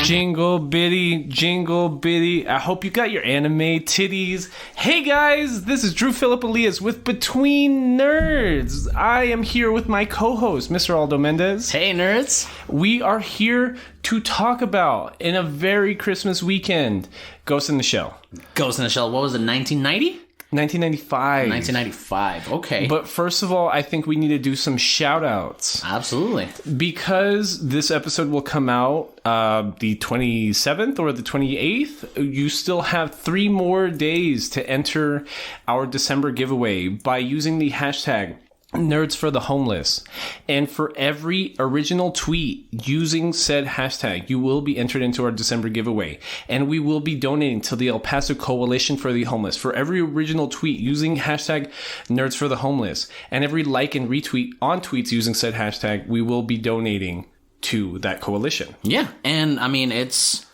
Jingle bitty. I hope you got your anime titties. Hey guys, this is Drew Philip Elias with Between Nerds. I am here with my co-host, Mr. Aldo Mendez. Hey nerds. We are here to talk about, in a very Christmas weekend, Ghost in the Shell. Ghost in the Shell, what was it, 1990? 1995. 1995, okay. But first of all, I think we need to do some shout-outs. Absolutely. Because this episode will come out the 27th or the 28th, you still have 3 more days to enter our December giveaway by using the hashtag Nerds for the Homeless. And for every original tweet using said hashtag, you will be entered into our December giveaway. And we will be donating to the El Paso Coalition for the Homeless. For every original tweet using hashtag Nerds for the Homeless, and every like and retweet on tweets using said hashtag, we will be donating to that coalition. Yeah, and I mean, it's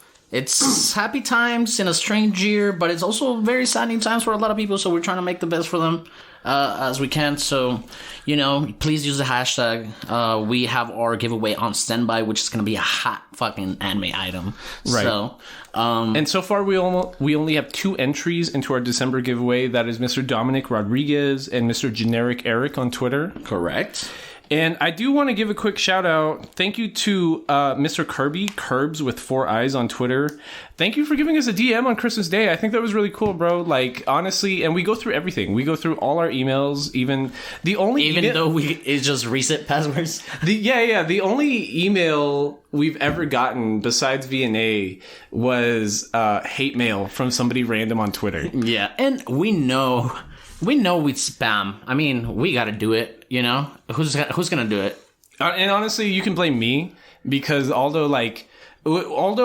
happy times in a strange year, but it's also very saddening times for a lot of people, so we're trying to make the best for them as we can. So, please use the hashtag. We have our giveaway on standby, which is going to be a hot fucking anime item. Right. So, and so far, we only have 2 entries into our December giveaway. That is Mr. Dominic Rodriguez and Mr. Generic Eric on Twitter. Correct. And I do want to give a quick shout out. Thank you to Mr. Kirby, Curbs with 4 eyes on Twitter. Thank you for giving us a DM on Christmas Day. I think that was really cool, bro. Like, honestly, and we go through everything. We go through all our emails, even though it's just reset passwords. The only email we've ever gotten besides V&A was hate mail from somebody random on Twitter. Yeah, and we know we spam. I mean, we got to do it. Who's gonna do it? And honestly, you can blame me because Aldo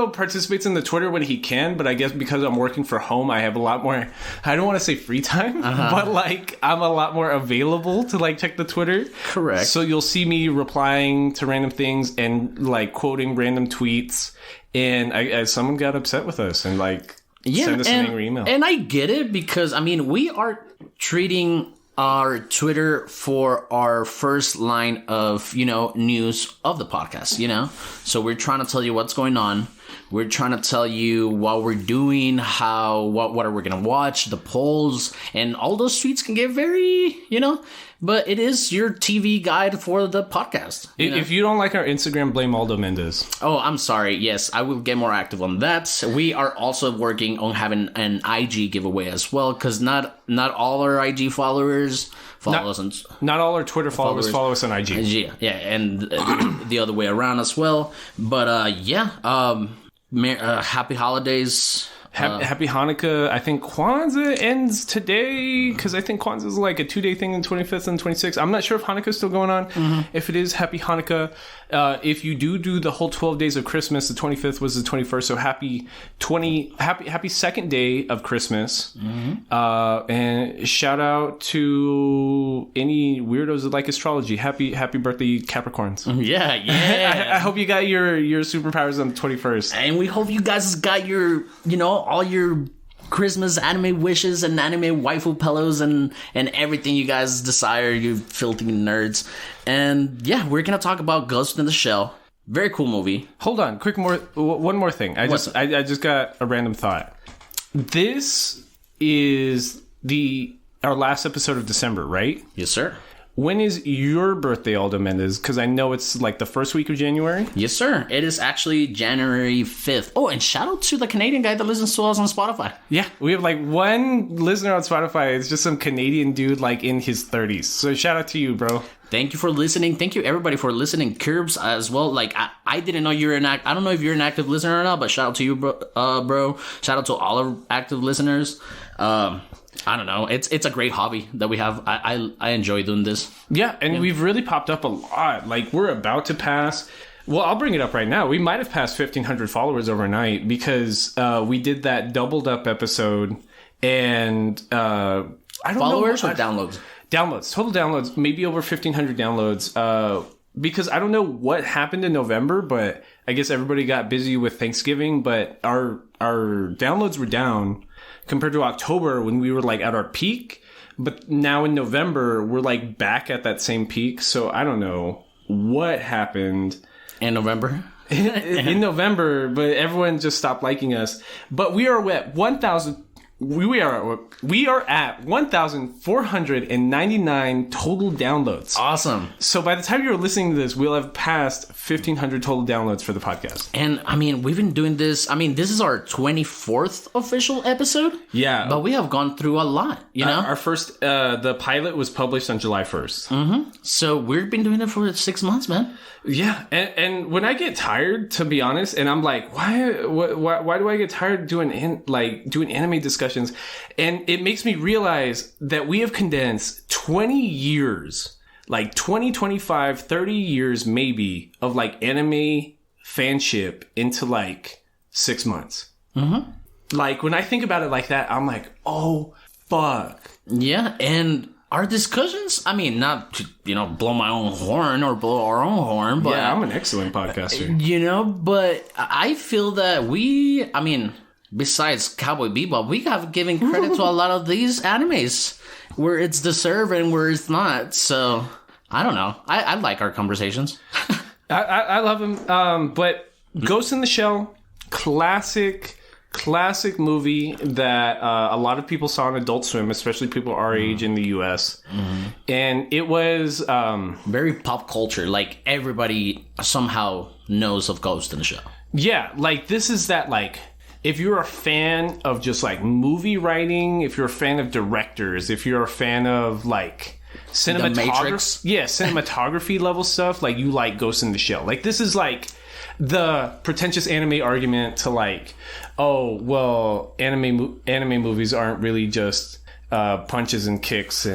participates in the Twitter when he can, but I guess because I'm working from home, I have a lot more. I don't want to say free time, but I'm a lot more available to check the Twitter. Correct. So you'll see me replying to random things and quoting random tweets. And someone got upset with us and send us an angry email. And I get it because we are treating our Twitter for our first line of, news of the podcast, So we're trying to tell you what's going on. We're trying to tell you what we're doing, what are we going to watch, the polls, and all those tweets can get very, but it is your TV guide for the podcast. If you don't like our Instagram, blame Aldo Mendez. Oh, I'm sorry. Yes, I will get more active on that. We are also working on having an IG giveaway as well, because not all our IG followers follow us. Not all our Twitter followers follow us on IG. Yeah, and the other way around as well. But happy holidays. Happy Hanukkah. I think Kwanzaa ends today because I think Kwanzaa is a 2-day thing on the 25th and 26th. I'm not sure if Hanukkah is still going on. Mm-hmm. If it is, happy Hanukkah. If you do the whole 12 days of Christmas, the 25th was the 21st. So happy second day of Christmas. Mm-hmm. And shout out to any weirdos that like astrology. Happy birthday, Capricorns. Yeah. I hope you got your superpowers on the 21st. And we hope you guys got your, all your Christmas anime wishes and anime waifu pillows and everything you guys desire, you filthy nerds. And yeah, we're going to talk about Ghost in the Shell. Very cool movie. Hold on, one more thing. I just got a random thought. This is our last episode of December, right? Yes, sir. When is your birthday, Aldo Mendez? Because I know it's the first week of January. Yes, sir. It is actually January 5th. Oh, and shout out to the Canadian guy that listens to us on Spotify. Yeah, we have one listener on Spotify. It's just some Canadian dude in his 30s. So shout out to you, bro. Thank you for listening. Thank you, everybody, for listening. Curbs as well. I didn't know you're I don't know if you're an active listener or not, but shout out to you, bro. Shout out to all our active listeners. I don't know. It's a great hobby that we have. I enjoy doing this. Yeah, and we've really popped up a lot. We're about to pass. Well, I'll bring it up right now. We might have passed 1,500 followers overnight because we did that doubled up episode, and I don't know. Followers or downloads? Downloads, total downloads, maybe over 1,500 downloads. Because I don't know what happened in November, but I guess everybody got busy with Thanksgiving. But our downloads were down compared to October when we were at our peak. But now in November, we're back at that same peak. So I don't know what happened in November. in November, but everyone just stopped liking us. But we are at 1,000. We are at 1,499 total downloads. Awesome. So by the time you're listening to this, we'll have passed 1,500 total downloads for the podcast. And I mean, we've been doing this. I mean, this is our 24th official episode. Yeah. But we have gone through a lot, you know? Our first, the pilot was published on July 1st. Mm-hmm. So we've been doing it for 6 months, man. Yeah. And when I get tired, to be honest, and I'm like, why do I get tired doing anime discussions? And it makes me realize that we have condensed 20 years, like 20, 25, 30 years maybe of like anime fanship into like 6 months. Mm-hmm. Like when I think about it like that, I'm like, oh, fuck. Yeah. And our discussions, I mean, not to, blow my own horn or blow our own horn, but... Yeah, I'm an excellent podcaster. But I feel that besides Cowboy Bebop, we have given credit to a lot of these animes where it's deserved and where it's not. So, I don't know. I like our conversations. I love them. But Ghost in the Shell, classic movie that a lot of people saw on Adult Swim, especially people our age in the U.S. Mm-hmm. And it was... very pop culture. Like, everybody somehow knows of Ghost in the Shell. Yeah, like, this is that, like... If you're a fan of just, like, movie writing, if you're a fan of directors, if you're a fan of, like, cinematography... Yeah, cinematography level stuff, like, you like Ghost in the Shell. Like, this is, like, the pretentious anime argument to, like, oh, well, anime movies aren't really just punches and kicks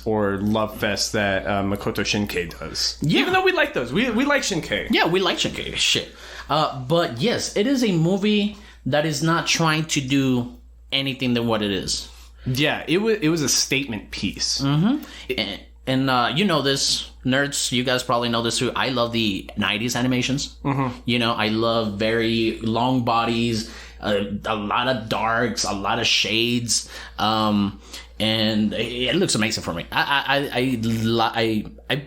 or love fest that Makoto Shinkai does. Yeah. Even though we like those. We like Shinkai. Yeah, we like Shinkai. Shit. But, yes, it is a movie... that is not trying to do anything than what it is. Yeah, it was a statement piece. Mm-hmm. And you know this, nerds, you guys probably know this too. I love the 90s animations. Mm-hmm. I love very long bodies, a lot of darks, a lot of shades. And it looks amazing for me.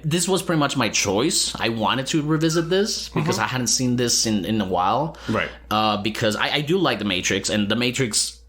This was pretty much my choice. I wanted to revisit this because I hadn't seen this in a while. Right. Because I do like The Matrix, and The Matrix,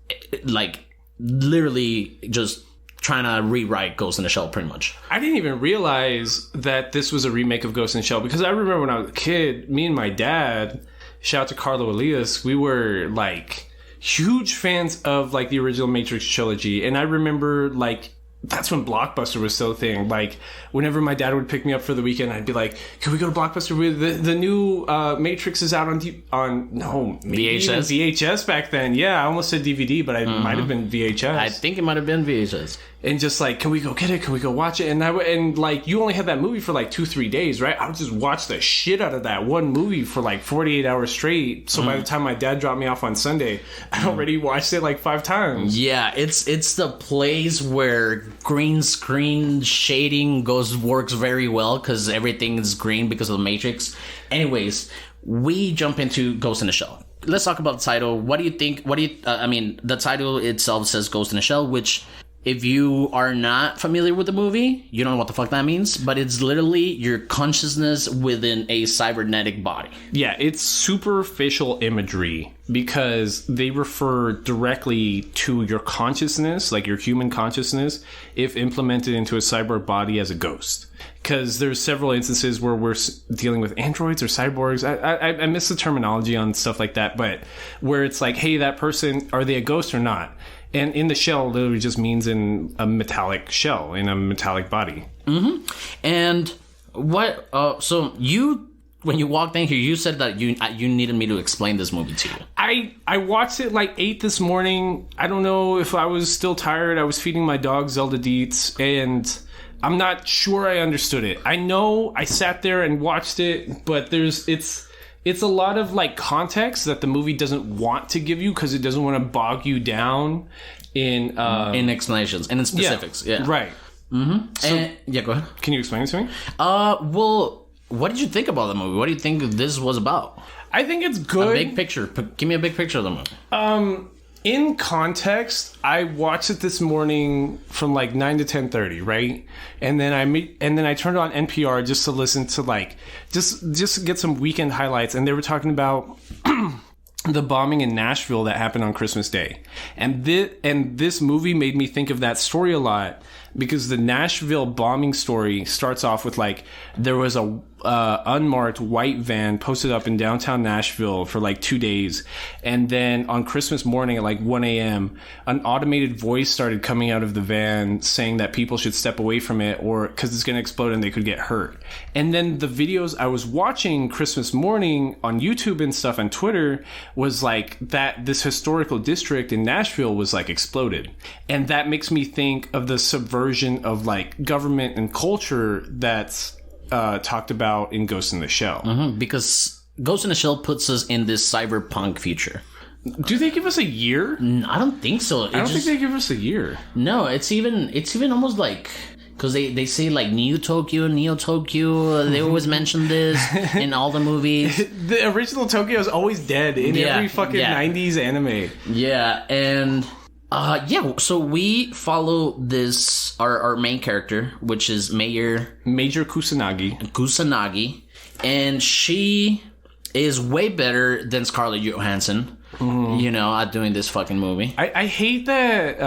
like, literally just trying to rewrite Ghost in the Shell, pretty much. I didn't even realize that this was a remake of Ghost in the Shell, because I remember when I was a kid, me and my dad, shout out to Carlo Elias, we were, like... huge fans of, like, the original Matrix trilogy. And I remember, like, that's when Blockbuster was still a thing. Like, whenever my dad would pick me up for the weekend, I'd be like, can we go to Blockbuster? The new Matrix is out VHS back then. Yeah, I almost said DVD, but it might have been VHS. I think it might have been VHS. And just like, can we go get it? Can we go watch it? And like, you only had that movie for like 2-3 days, right? I would just watch the shit out of that one movie for like 48 hours straight. So by the time my dad dropped me off on Sunday, I already watched it like 5 times. Yeah, it's the place where green screen shading works very well because everything is green because of the Matrix. Anyways, we jump into Ghost in the Shell. Let's talk about the title. What do you think? The title itself says Ghost in the Shell, which... if you are not familiar with the movie, you don't know what the fuck that means, but it's literally your consciousness within a cybernetic body. Yeah, it's superficial imagery because they refer directly to your consciousness, like your human consciousness, if implemented into a cyber body as a ghost. Because there's several instances where we're dealing with androids or cyborgs. I miss the terminology on stuff like that, but where it's like, hey, that person, are they a ghost or not? And in the shell literally just means in a metallic shell, in a metallic body. Mm-hmm. And what? So you, when you walked in here, you said that you needed me to explain this movie to you. I watched it like 8 this morning. I don't know if I was still tired. I was feeding my dog Zelda Deets, and I'm not sure I understood it. I know I sat there and watched it, but it's a lot of like context that the movie doesn't want to give you because it doesn't want to bog you down in explanations and in specifics. Yeah. Right. Mm-hmm. So, go ahead. Can you explain it to me? Well, what did you think about the movie? What do you think this was about? I think it's good. A big picture. Give me a big picture of the movie. in context, I watched it this morning from like 9 to 10:30, right? And then I turned on NPR just to listen to like just get some weekend highlights, and they were talking about the bombing in Nashville that happened on Christmas Day. And this movie made me think of that story a lot, because the Nashville bombing story starts off with like there was a unmarked white van posted up in downtown Nashville for like 2 days, and then on Christmas morning at like 1 a.m. an automated voice started coming out of the van saying that people should step away from it, or because it's going to explode and they could get hurt. And then the videos I was watching Christmas morning on YouTube and stuff on Twitter was like that this historical district in Nashville was like exploded, and that makes me think of the subversion of like government and culture that's talked about in Ghost in the Shell. Because Ghost in the Shell puts us in this cyberpunk future. Do they give us a year? I don't think so. I don't think they give us a year. No, it's even almost like, because they say like Neo Tokyo. They always mention this in all the movies. The original Tokyo is always dead in every fucking 90s anime. Yeah, and so we follow this our main character, which is Major Kusanagi, and she is way better than Scarlett Johansson, at doing this fucking movie. I hate that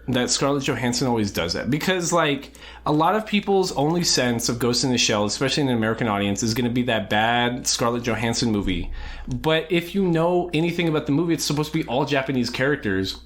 that Scarlett Johansson always does that, because like a lot of people's only sense of Ghost in the Shell, especially in an American audience, is going to be that bad Scarlett Johansson movie. But if you know anything about the movie, it's supposed to be all Japanese characters.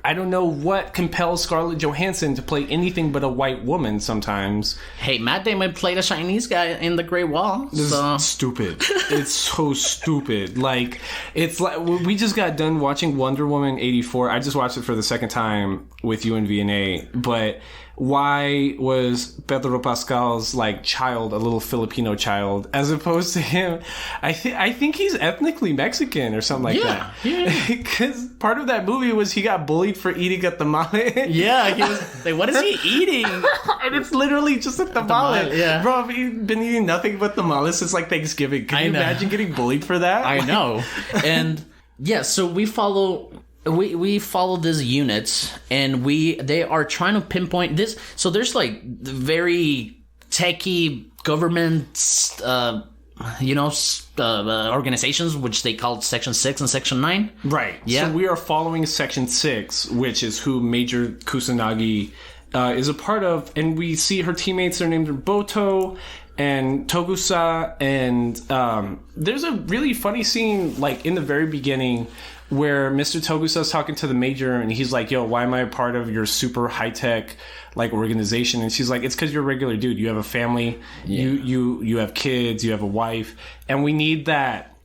I don't know what compels Scarlett Johansson to play anything but a white woman sometimes. Hey, Matt Damon played a Chinese guy in The Great Wall. This is stupid. It's so stupid. Like, it's like we just got done watching Wonder Woman 84. I just watched it for the second time with you and VNA. But why was Pedro Pascal's like child a little Filipino child as opposed to him? I think he's ethnically Mexican or something like that. Yeah. Because part of that movie was he got bullied for eating a tamale. Yeah, he was like, what is he eating? And it's literally just a tamale. Yeah. Bro, I've been eating nothing but tamales since like Thanksgiving. Can you imagine getting bullied for that? I know. And yeah, so we follow these units, and they are trying to pinpoint this. So there's like very techie government, organizations, which they call Section 6 and Section 9. Right. Yeah. So we are following Section 6, which is who Major Kusanagi is a part of, and we see her teammates are named Boto and Togusa, and there's a really funny scene like in the very beginning where Mr. Togusa is talking to the Major, and he's like, yo, why am I a part of your super high-tech like organization? And she's like, it's because you're a regular dude. You have a family, you have kids, you have a wife, and we need that,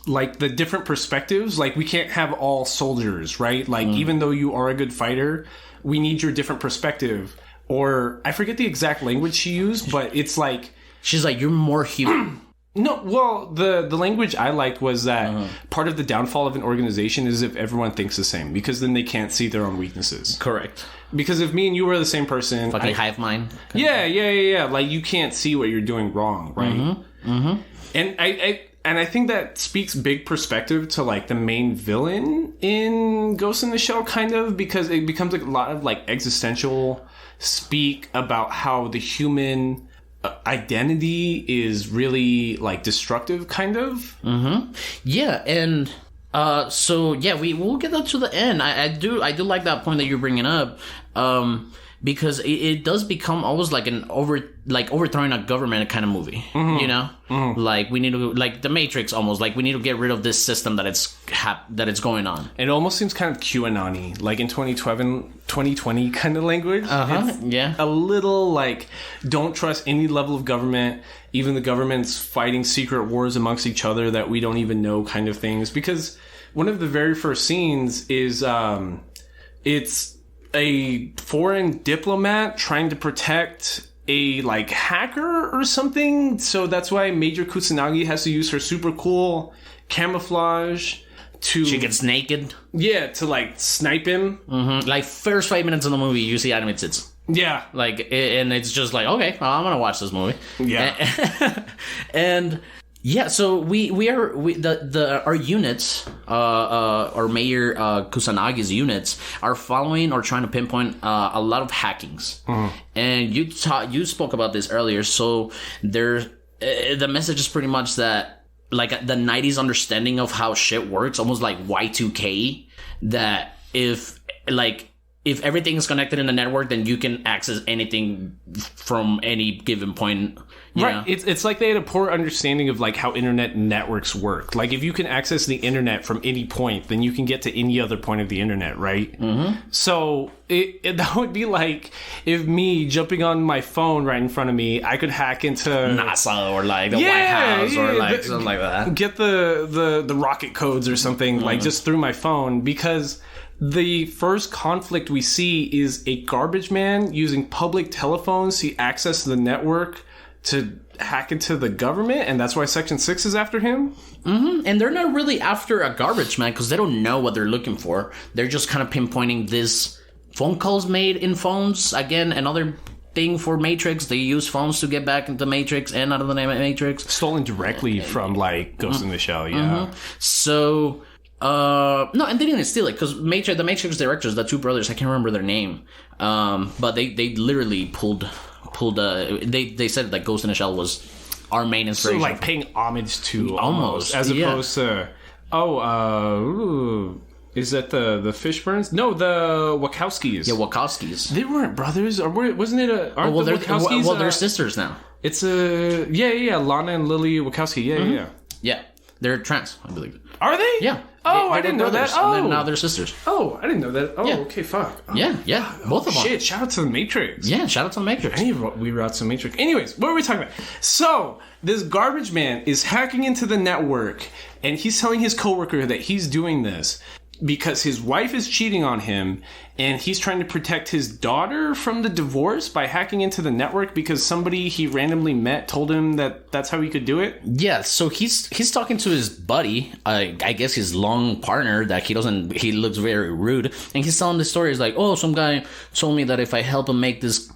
like the different perspectives. Like we can't have all soldiers, right? Like even though you are a good fighter, we need your different perspective. Or I forget the exact language she used, but it's like, she's like, you're more human. No, well, the language I liked was that part of the downfall of an organization is if everyone thinks the same, because then they can't see their own weaknesses. Correct. Because if me and you were the same person... Fucking hive mind. Yeah. Like, you can't see what you're doing wrong, right? And I think that speaks big perspective to, like, the main villain in Ghost in the Shell, kind of, because it becomes like a lot of, like, existential speak about how the human... identity is really like destructive, kind of. Yeah, and we'll get that to the end. I do like that point that you're bringing up, because it does become almost like overthrowing a government kind of movie. Like we need to, like the Matrix, almost like we need to get rid of this system that it's going on. It almost seems kind of QAnon-y, like in 2020 kind of language. Yeah, a little like don't trust any level of government, even the government's fighting secret wars amongst each other that we don't even know, kind of things. Because one of the very first scenes is it's a foreign diplomat trying to protect a like hacker or something. So that's why Major Kusanagi has to use her super cool camouflage to... She gets naked. Yeah, to like snipe him. Like first 5 minutes of the movie, you see anime tits. Yeah. Like, and it's just like, okay, well, I'm gonna watch this movie. Yeah. And Yeah, so our units, our Mayor Kusanagi's units are following or trying to pinpoint a lot of hackings, and you spoke about this earlier. So the message is pretty much that like the '90s understanding of how shit works, almost like Y2K. That if everything is connected in the network, then you can access anything from any given point. Right. It's like they had a poor understanding of like how internet networks work. Like if you can access the internet from any point, then you can get to any other point of the internet, right? Mm-hmm. So that would be like if me jumping on my phone right in front of me, I could hack into NASA or like the White House or like something like that. Get the rocket codes or something like just through my phone, because the first conflict we see is a garbage man using public telephones to access the network to hack into the government, and that's why Section 6 is after him? Mm-hmm. And they're not really after a garbage man because they don't know what they're looking for. They're just kind of pinpointing this phone calls made in phones. Again, another thing for Matrix. They use phones to get back into Matrix and out of the Matrix. Stolen directly from, like, Ghost in the Shell, yeah. Mm-hmm. So... no, and they didn't steal it because the Matrix directors, the two brothers, I can't remember their name, but they literally pulled. They said that Ghost in the Shell was our main inspiration. So like paying homage to almost as opposed to is that the Fishburnes? No, the Wachowskis. Yeah, Wachowskis. They weren't brothers, or wasn't it a? Aren't the Wachowskis? Well, they're sisters now. It's Lana and Lily Wachowski. Yeah. They're trans, I believe. Are they? Yeah. Oh, I didn't know that. Oh, and then now they're sisters. Oh, I didn't know that. Oh, yeah. Okay, fuck. Yeah, both of them. Shit, shout out to the Matrix. Yeah, shout out to the Matrix. I need to reroute some Matrix. Anyways, what were we talking about? So, this garbage man is hacking into the network, and he's telling his coworker that he's doing this because his wife is cheating on him, and he's trying to protect his daughter from the divorce by hacking into the network because somebody he randomly met told him that that's how he could do it. Yeah, so he's talking to his buddy, I guess his long partner that he looks very rude, and he's telling the story. He's like, oh, some guy told me that if I help him make this.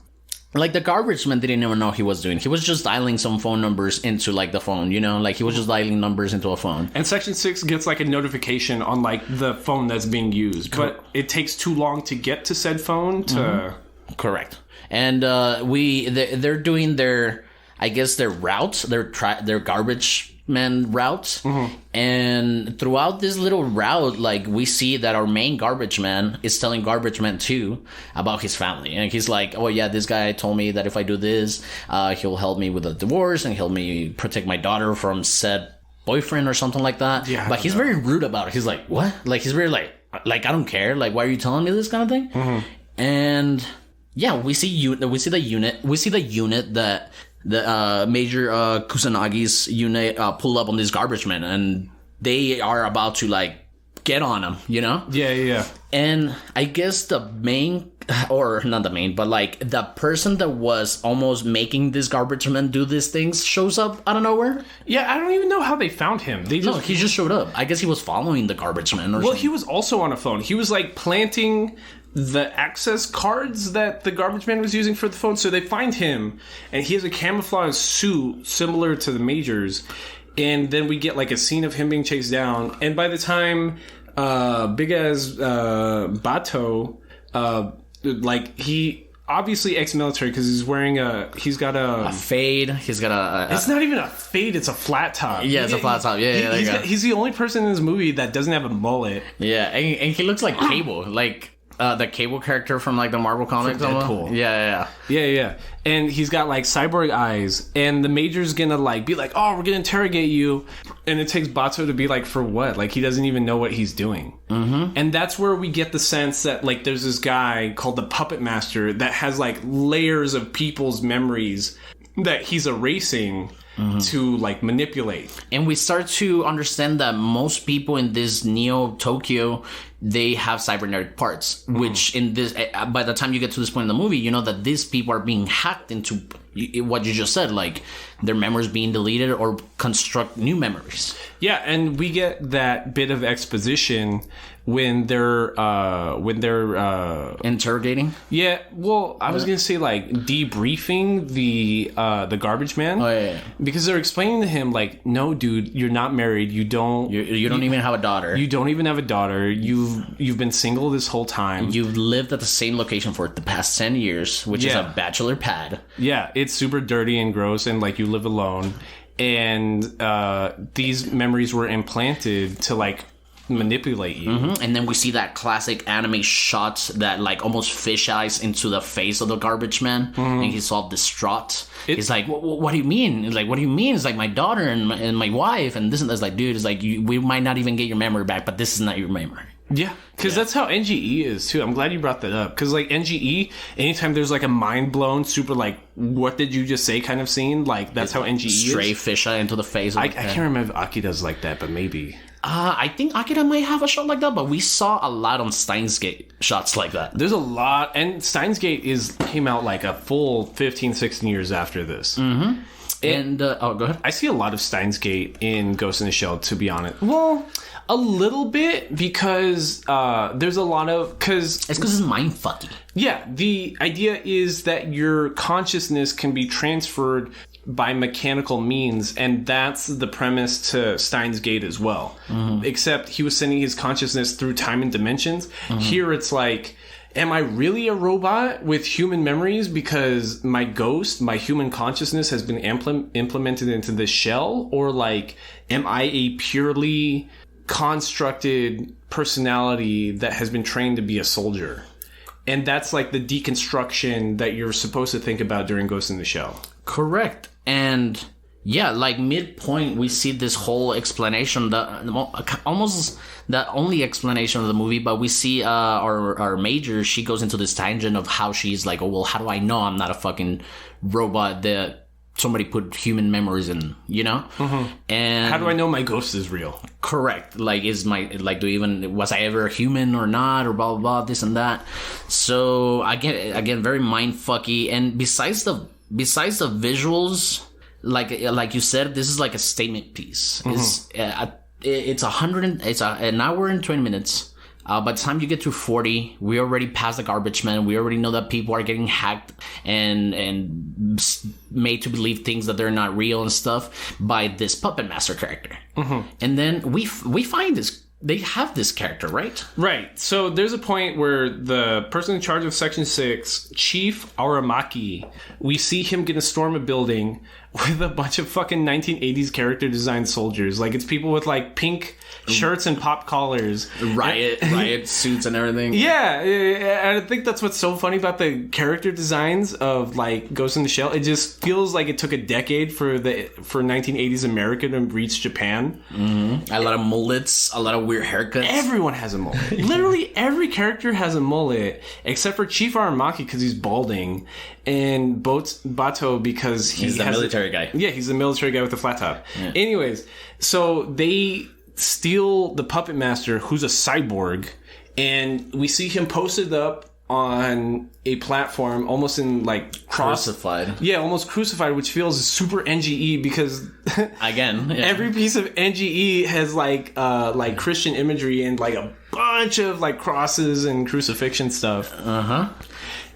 Like, the garbage man didn't even know he was doing. He was just dialing some phone numbers into, like, the phone, you know? Like, he was just dialing numbers into a phone. And Section 6 gets, like, a notification on, like, the phone that's being used. But it takes too long to get to said phone to... Mm-hmm. Correct. And they're doing their, I guess, their route, their garbage man route. Mm-hmm. And throughout this little route, like, we see that our main garbage man is telling garbage man 2 about his family. And he's like, oh yeah, this guy told me that if I do this, he'll help me with a divorce and help me protect my daughter from said boyfriend or something like that. Yeah, but he's very rude about it. He's like, what? Like, he's very like I don't care. Like, why are you telling me this kind of thing? Mm-hmm. And yeah, we see the unit that the Major Kusanagi's unit pull up on this garbage man, and they are about to, like, get on him, you know? Yeah. And I guess the main, or not the main, but, like, the person that was almost making this garbage man do these things shows up out of nowhere. Yeah, I don't even know how they found him. He just showed up. I guess he was following the garbage man or something. Well, he was also on a phone. He was, like, planting the access cards that the garbage man was using for the phone. So they find him, and he has a camouflage suit similar to the Major's. And then we get, like, a scene of him being chased down. And by the time big ass Bato, like, he obviously ex-military because he's got a fade. He's got a it's not even a fade, it's a flat top. Yeah, it's a flat top. Yeah, he's the only person in this movie that doesn't have a mullet. Yeah, and he looks like Cable, like the Cable character from, like, the Marvel comics. Deadpool. Yeah. And he's got, like, cyborg eyes, and the Major's gonna, like, be like, oh, we're gonna interrogate you, and it takes Bato to be like, for what? Like, he doesn't even know what he's doing. Mm-hmm. And that's where we get the sense that, like, there's this guy called the Puppet Master that has, like, layers of people's memories that he's erasing to, like, manipulate. And we start to understand that most people in this Neo Tokyo, they have cybernetic parts, which in this, by the time you get to this point in the movie, you know that these people are being hacked into what you just said, like their memories being deleted or construct new memories. Yeah, and we get that bit of exposition when they're interrogating. Yeah, well, I was gonna say like debriefing the garbage man. Oh yeah. Because they're explaining to him like, no, dude, you're not married. You don't even have a daughter. You don't even have a daughter. You've been single this whole time. You've lived at the same location for the past 10 years, which is a bachelor pad. Yeah, it's super dirty and gross, and like you live alone. And these memories were implanted to like manipulate you. And then we see that classic anime shot that like almost fish eyes into the face of the garbage man, and he's all distraught. He's like, what do you mean? He's like, what do you mean? It's like my daughter and my wife and this and that's. Like, dude, it's like we might not even get your memory back, but this is not your memory. Yeah, because that's how NGE is too. I'm glad you brought that up, because like NGE, anytime there's like a mind blown, super like, what did you just say kind of scene, like that's how NGE is. Stray fish eye into the face. I can't remember if Akira's like that, but maybe. I think Akira might have a shot like that, but we saw a lot on Steins Gate shots like that. There's a lot, and Steins Gate came out like a full 15, 16 years after this. And go ahead. I see a lot of Steins Gate in Ghost in the Shell, to be honest. Well, a little bit, because there's a lot of... It's because it's mindfucky. Yeah, the idea is that your consciousness can be transferred by mechanical means, and that's the premise to Steins Gate as well. Except he was sending his consciousness through time and dimensions. Here it's like, am I really a robot with human memories because my ghost, my human consciousness has been implemented into this shell? Or like, am I a purely constructed personality that has been trained to be a soldier? And that's like the deconstruction that you're supposed to think about during Ghost in the Shell. Correct. And yeah, like midpoint, we see this whole explanation, almost the only explanation of the movie, but we see our major, she goes into this tangent of how she's like, oh, well, how do I know I'm not a fucking robot that somebody put human memories in, you know? And how do I know my ghost is real? Correct. Like, was I ever a human or not, or blah, blah, blah, this and that. So again, very mindfucky. And besides the visuals, like you said, this is like a statement piece. It's an hour and 20 minutes. By the time you get to 40, we already passed the garbage man. We already know that people are getting hacked and made to believe things that they're not real and stuff by this puppet master character. And then we find this. They have this character, right? Right. So there's a point where the person in charge of Section 6, Chief Aramaki, we see him gonna storm a building with a bunch of fucking 1980s character design soldiers. Like, it's people with like pink shirts and pop collars, riot suits and everything. Yeah, and I think that's what's so funny about the character designs of like Ghost in the Shell. It just feels like it took a decade for 1980s America to reach Japan. A lot of mullets, a lot of weird haircuts. Everyone has a mullet. Literally every character has a mullet except for Chief Aramaki because he's balding, and Bato because he's the military guy. Yeah, he's the military guy with the flat top. Yeah. Anyways, so they steal the puppet master, who's a cyborg, and we see him posted up on a platform almost in like crucified. Yeah, almost crucified, which feels super NGE because again, every piece of NGE has like Christian imagery and like a bunch of like crosses and crucifixion stuff.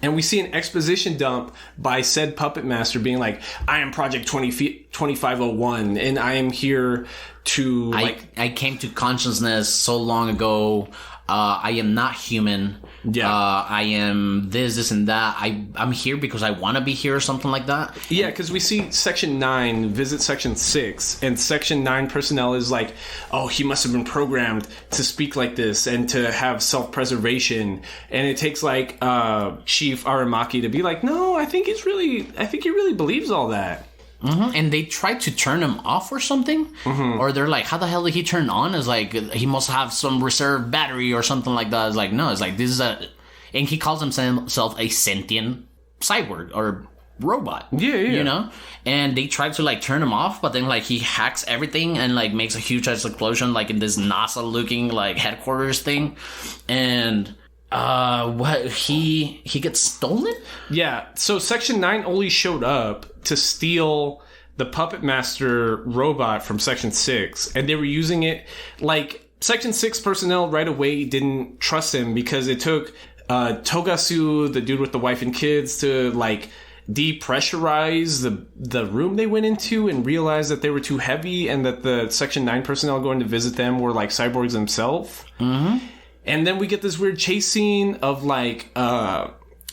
And we see an exposition dump by said puppet master being like, I am Project 2501, and I am here to... I came to consciousness so long ago. I am not human. Yeah. I am this, and that. I'm here because I want to be here or something like that. Yeah, because we see Section 9 visit Section 6, and Section 9 personnel is like, oh, he must have been programmed to speak like this and to have self-preservation. And it takes like Chief Aramaki to be like, no, I think he really believes all that. And they tried to turn him off or something, or they're like, how the hell did he turn on? It's like, he must have some reserve battery or something like that. It's like, no, it's like, this is and he calls himself a sentient cyborg or robot. Yeah. You know? And they tried to like turn him off, but then like he hacks everything and like makes a huge explosion like in this NASA looking like headquarters thing. And he gets stolen? Yeah, so Section 9 only showed up to steal the Puppet Master robot from Section 6, and they were using it like Section 6 personnel right away didn't trust him because it took Togasu, the dude with the wife and kids, to like depressurize the room they went into and realize that they were too heavy and that the Section 9 personnel going to visit them were like cyborgs themselves. Mm-hmm. And then we get this weird chase scene of like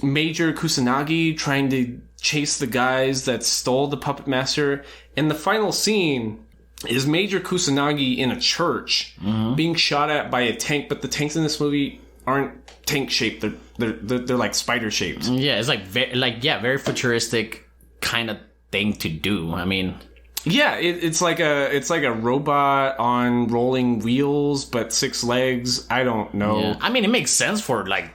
Major Kusanagi trying to chase the guys that stole the Puppet Master. And the final scene is Major Kusanagi in a church being shot at by a tank, but the tanks in this movie aren't tank shaped. They're like spider shaped. Yeah, it's very futuristic kind of thing to do. I mean, yeah, it's like a robot on rolling wheels, but 6 legs. I don't know. Yeah. I mean, it makes sense for like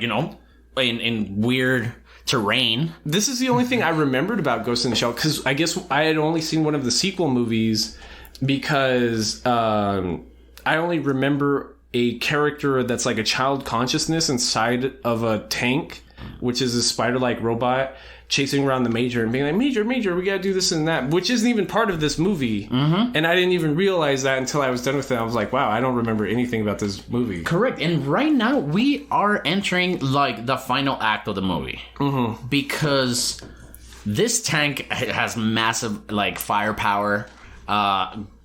you know, in weird terrain. This is the only thing I remembered about Ghost in the Shell, because I guess I had only seen one of the sequel movies, because I only remember a character that's like a child consciousness inside of a tank, which is a spider-like robot chasing around the Major and being like, Major, we gotta do this and that, which isn't even part of this movie. Mm-hmm. And I didn't even realize that until I was done with it. I was like, wow, I don't remember anything about this movie. Correct. And right now we are entering like the final act of the movie. Mm-hmm. Because this tank has massive like firepower.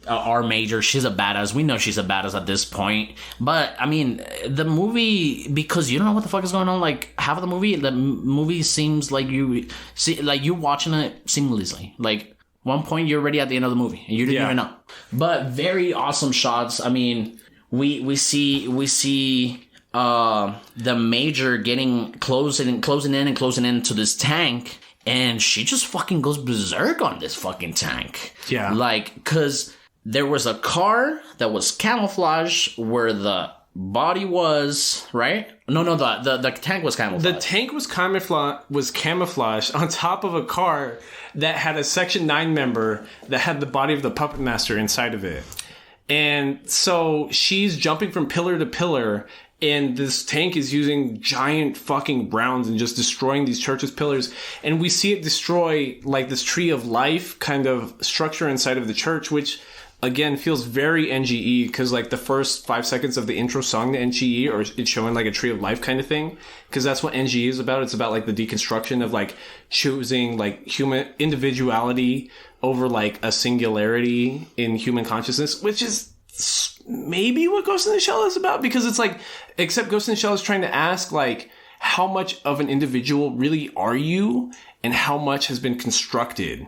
Our Major, she's a badass. We know she's a badass at this point. But, I mean, the movie, because you don't know what the fuck is going on, like, half of the movie seems like you watching it seamlessly. Like, one point, you're already at the end of the movie, and you didn't even know. But very awesome shots. I mean, we see the Major getting closing in to this tank, and she just fucking goes berserk on this fucking tank. Yeah. Like, because there was a car that was camouflaged where the body was, right? No, the tank was camouflaged. The tank was camouflaged on top of a car that had a Section 9 member that had the body of the Puppet Master inside of it. And so she's jumping from pillar to pillar, and this tank is using giant fucking rounds and just destroying these churches' pillars. And we see it destroy like this tree of life kind of structure inside of the church, which again feels very NGE, because like the first 5 seconds of the intro song to NGE, or it's showing like a tree of life kind of thing, because that's what NGE is about. It's about like the deconstruction of like choosing like human individuality over like a singularity in human consciousness, which is maybe what Ghost in the Shell is about, because it's like, except Ghost in the Shell is trying to ask like, how much of an individual really are you, and how much has been constructed,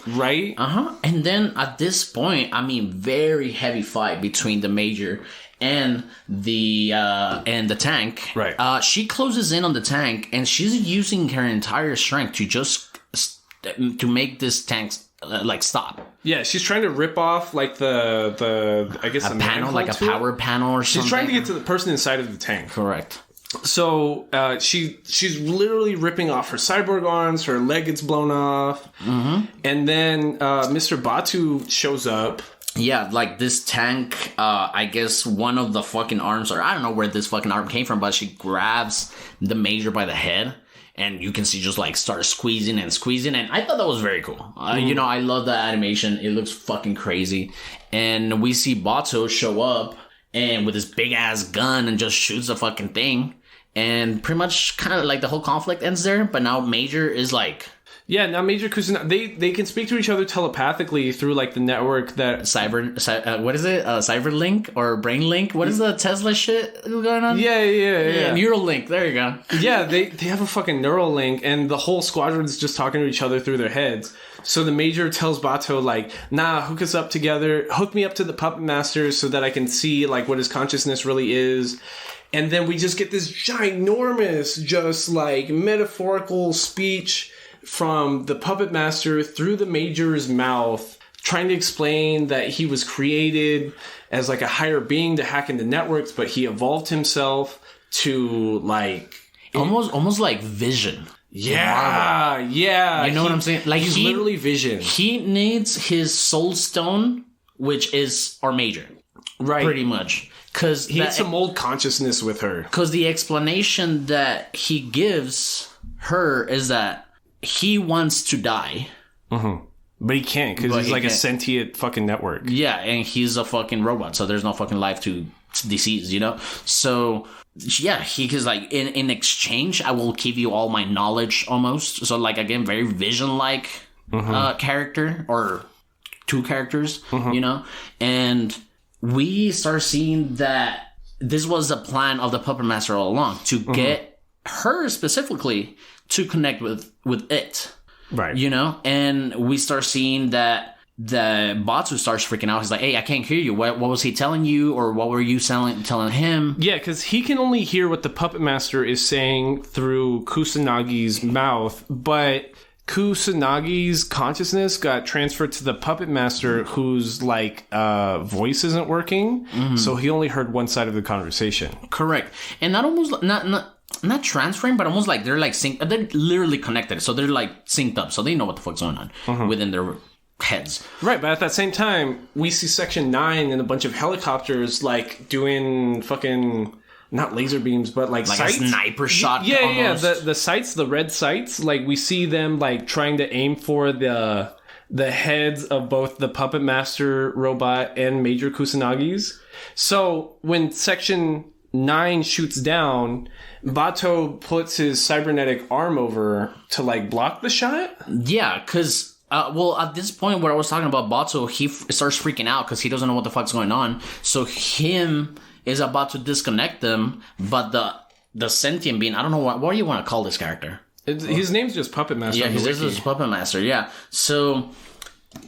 right? And then at this point, I mean, very heavy fight between the Major and the tank. Right. She closes in on the tank, and she's using her entire strength to make this tank like stop. Yeah, she's trying to rip off like the I guess a panel, like a power panel or something. She's trying to get to the person inside of the tank. Correct. So she's literally ripping off her cyborg arms. Her leg gets blown off, and then Mr. Batu shows up. Yeah, like this tank. I guess one of the fucking arms, or I don't know where this fucking arm came from, but she grabs the Major by the head. And you can see just like start squeezing, and I thought that was very cool. You know, I love the animation. It looks fucking crazy. And we see Bato show up and with this big ass gun and just shoots the fucking thing. And pretty much kind of like the whole conflict ends there. But now Major is like, yeah, now Major Kusanagi, they can speak to each other telepathically through like the network that what is it? Cyberlink or Brainlink? What is the Tesla shit going on? Yeah. Neuralink. There you go. Yeah, they have a fucking neural link, and the whole squadron's just talking to each other through their heads. So the Major tells Bato like, nah, hook us up together, hook me up to the Puppet Master so that I can see like what his consciousness really is. And then we just get this ginormous, just like metaphorical speech from the Puppet Master through the Major's mouth, trying to explain that he was created as like a higher being to hack into networks, but he evolved himself to like almost like Vision. Yeah. You know what I'm saying? Like he's literally Vision. He needs his soul stone, which is our Major. Right. Pretty much. Because he needs to mold consciousness with her. Because the explanation that he gives her is that he wants to die, But he can't because he's like a sentient fucking network. Yeah, and he's a fucking robot, so there's no fucking life to disease, you know? So, yeah, he's like, in exchange, I will give you all my knowledge almost. So, like, again, very Vision-like character, or two characters, you know? And we start seeing that this was the plan of the Puppet Master all along, to get her specifically to connect with it. Right. You know? And we start seeing that the Batu starts freaking out. He's like, hey, I can't hear you. What was he telling you? Or what were you telling him? Yeah, because he can only hear what the Puppet Master is saying through Kusanagi's mouth, but Kusanagi's consciousness got transferred to the Puppet Master, whose like voice isn't working, so he only heard one side of the conversation. Correct. And not transferring, but almost like they're like they're literally connected, so they're like synced up, so they know what the fuck's going on within their heads. Right, but at that same time, we see Section 9 and a bunch of helicopters like doing fucking, not laser beams, but like sights. A sniper shot. Yeah. The sights, the red sights, like we see them like trying to aim for the heads of both the Puppet Master robot and Major Kusanagi's. So when Section 9 shoots down, Bato puts his cybernetic arm over to like block the shot. Yeah, because at this point where I was talking about Bato, he starts freaking out because he doesn't know what the fuck's going on. So him is about to disconnect them, but the sentient being, I don't know what do you want to call this character? His name's just Puppet Master. Yeah, his name is Puppet Master. Yeah, so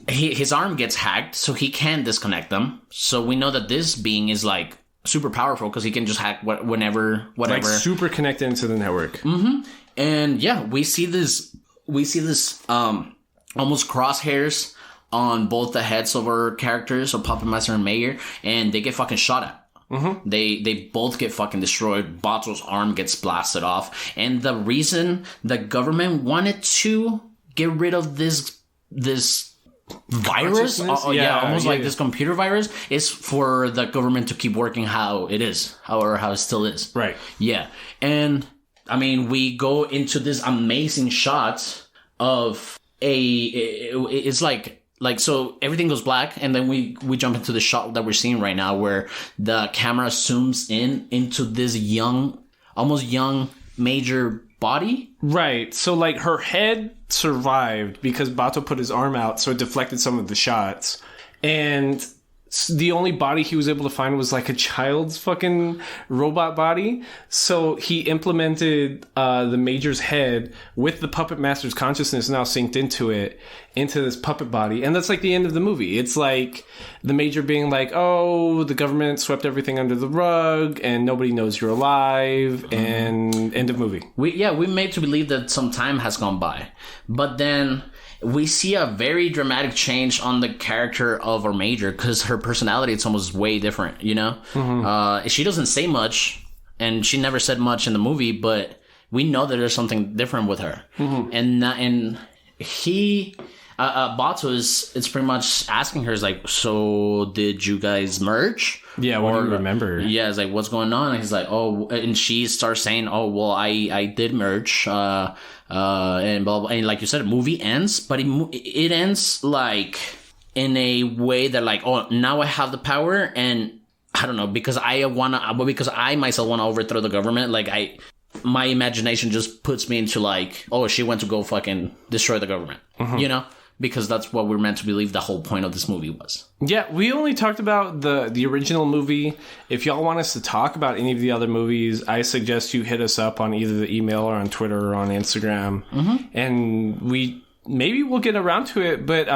his arm gets hacked, so he can disconnect them. So we know that this being is like super powerful because he can just hack whenever, whatever. Like super connected into the network. And yeah, we see this almost crosshairs on both the heads of our characters, of Puppet Master and Mayor, and they get fucking shot at. They both get fucking destroyed. Bato's arm gets blasted off, and the reason the government wanted to get rid of this virus, like this computer virus, is for the government to keep working how it is, how it still is. Right. Yeah, and I mean, we go into this amazing shot of it's like so everything goes black, and then we jump into the shot that we're seeing right now where the camera zooms into this almost young Major body. Right. So like her head survived because Bato put his arm out, so it deflected some of the shots. And the only body he was able to find was like a child's fucking robot body. So he implemented the Major's head with the Puppet Master's consciousness now synced into this puppet body. And that's like the end of the movie. It's like the Major being like, oh, the government swept everything under the rug and nobody knows you're alive, and end of movie. We made to believe that some time has gone by. But then we see a very dramatic change on the character of our Major, because her personality, it's almost way different, you know? She doesn't say much, and she never said much in the movie, but we know that there's something different with her. And he, Bato it's pretty much asking her, is like, so did you guys merge? Yeah, what do you remember? Yeah, it's like, what's going on? And he's like, oh, and she starts saying, oh, well, I did merge, and blah, blah. And like you said, the movie ends, but it ends like in a way that like, oh, now I have the power, and I don't know, because I myself want to overthrow the government. Like my imagination just puts me into like, oh, she went to go fucking destroy the government, you know? Because that's what we're meant to believe the whole point of this movie was. Yeah, we only talked about the original movie. If y'all want us to talk about any of the other movies, I suggest you hit us up on either the email or on Twitter or on Instagram. And we'll get around to it, but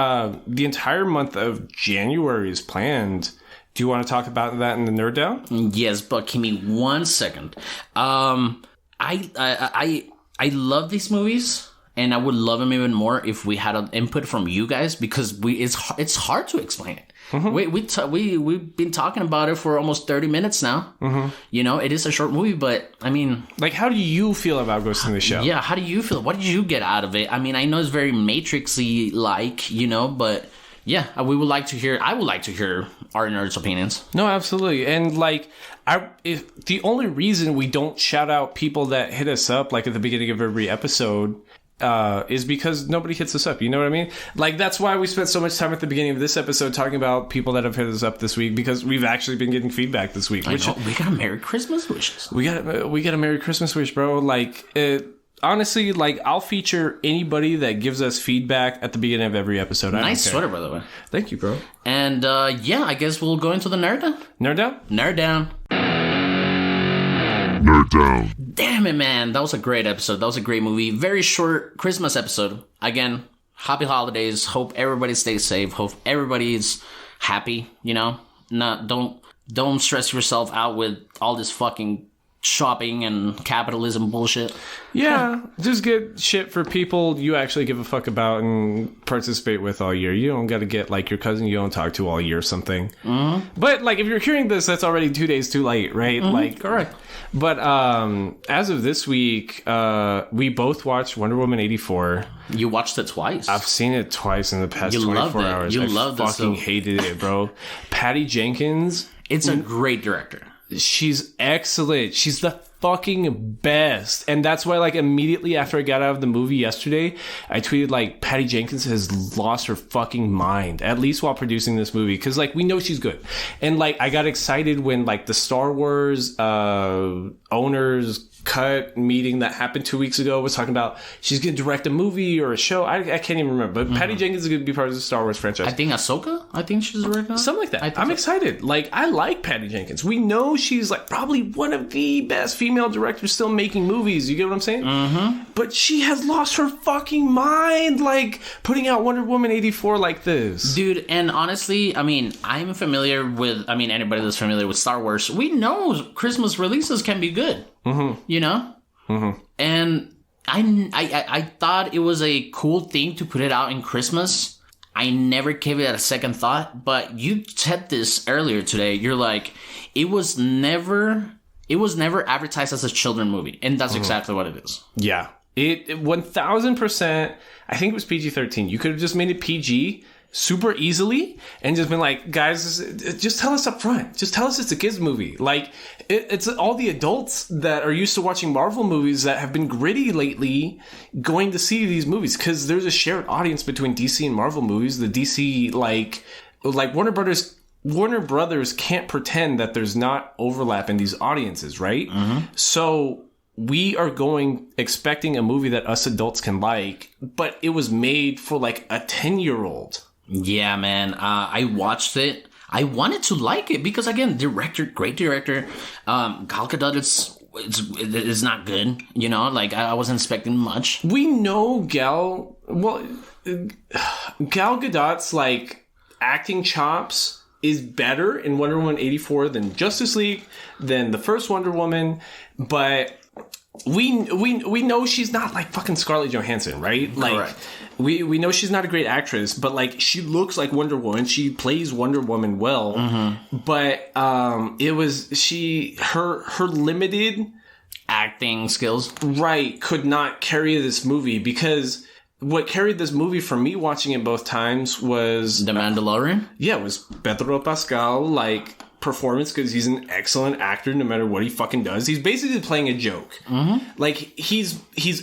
the entire month of January is planned. Do you want to talk about that in the Nerd Down? Yes, but give me 1 second. I love these movies. And I would love them even more if we had an input from you guys, because it's hard to explain it. We've been talking about it for almost 30 minutes now. You know, it is a short movie, but I mean, like, how do you feel about Ghost in the Shell? Yeah, how do you feel? What did you get out of it? I mean, I know it's very Matrix-y like, you know, but yeah, I would like to hear our nerds' opinions. No, absolutely. And like, if the only reason we don't shout out people that hit us up like at the beginning of every episode is because nobody hits us up. You know what I mean? Like, that's why we spent so much time at the beginning of this episode talking about people that have hit us up this week, because we've actually been getting feedback this week. We got a Merry Christmas wishes. We got a Merry Christmas wish, bro. Like, honestly, like, I'll feature anybody that gives us feedback at the beginning of every episode. Nice sweater, by the way. Thank you, bro. And yeah, I guess we'll go into the nerd down. Nerd down? Nerd down. Nerd down. Damn it, man. That was a great episode. That was a great movie. Very short Christmas episode. Again, happy holidays. Hope everybody stays safe. Hope everybody's happy, you know? Don't stress yourself out with all this fucking shopping and capitalism bullshit. Yeah, just get shit for people you actually give a fuck about and participate with all year. You don't got to get, like, your cousin you don't talk to all year or something. Mm-hmm. But, like, if you're hearing this, that's already 2 days too late, right? Mm-hmm. Like, correct. But as of this week, we both watched Wonder Woman 84. You watched it twice. I've seen it twice in the past 24 hours. You loved it. I fucking hated it, bro. Patty Jenkins. It's a great director. She's excellent. She's the fucking best. And that's why, like, immediately after I got out of the movie yesterday, I tweeted, like, Patty Jenkins has lost her fucking mind, at least while producing this movie. Because, like, we know she's good. And, like, I got excited when, like, the Star Wars owners cut meeting that happened 2 weeks ago was talking about she's going to direct a movie or a show. I can't even remember. But Patty Jenkins is going to be part of the Star Wars franchise. I think Ahsoka. I think she's directing something like that. I'm excited. Like, I like Patty Jenkins. We know she's, like, probably one of the best female directors still making movies. You get what I'm saying? Mm-hmm. But she has lost her fucking mind, like, putting out Wonder Woman 84 like this. Dude, and honestly, I mean, I'm familiar with, I mean, anybody that's familiar with Star Wars, we know Christmas releases can be good. Mm-hmm. You know? Mm-hmm. And I thought it was a cool thing to put it out in Christmas. I never gave it a second thought, but you said this earlier today. You're like, it was never advertised as a children's movie, and that's exactly what it is. Yeah. It 1000%, I think it was PG-13. You could have just made it PG super easily and just been like, guys, just tell us up front. Just tell us it's a kids movie. Like, it's all the adults that are used to watching Marvel movies that have been gritty lately going to see these movies, because there's a shared audience between DC and Marvel movies. The DC, like Warner Brothers can't pretend that there's not overlap in these audiences, right? Mm-hmm. So we are expecting a movie that us adults can like, but it was made for, like, a 10-year-old. Yeah, man. I watched it. I wanted to like it because, again, great director. Gal Gadot is not good. You know, like, I wasn't expecting much. We know Gal Gadot's, like, acting chops is better in Wonder Woman 84 than Justice League, than the first Wonder Woman, but we know she's not, like, fucking Scarlett Johansson, right? Like, correct. We know she's not a great actress, but, like, she looks like Wonder Woman. She plays Wonder Woman well. Mm-hmm. But it was her limited acting skills, right, could not carry this movie, because what carried this movie for me watching it both times was The Mandalorian. Yeah, it was Pedro Pascal, like, performance, because he's an excellent actor no matter what he fucking does. He's basically playing a joke. Mm-hmm. Like, he's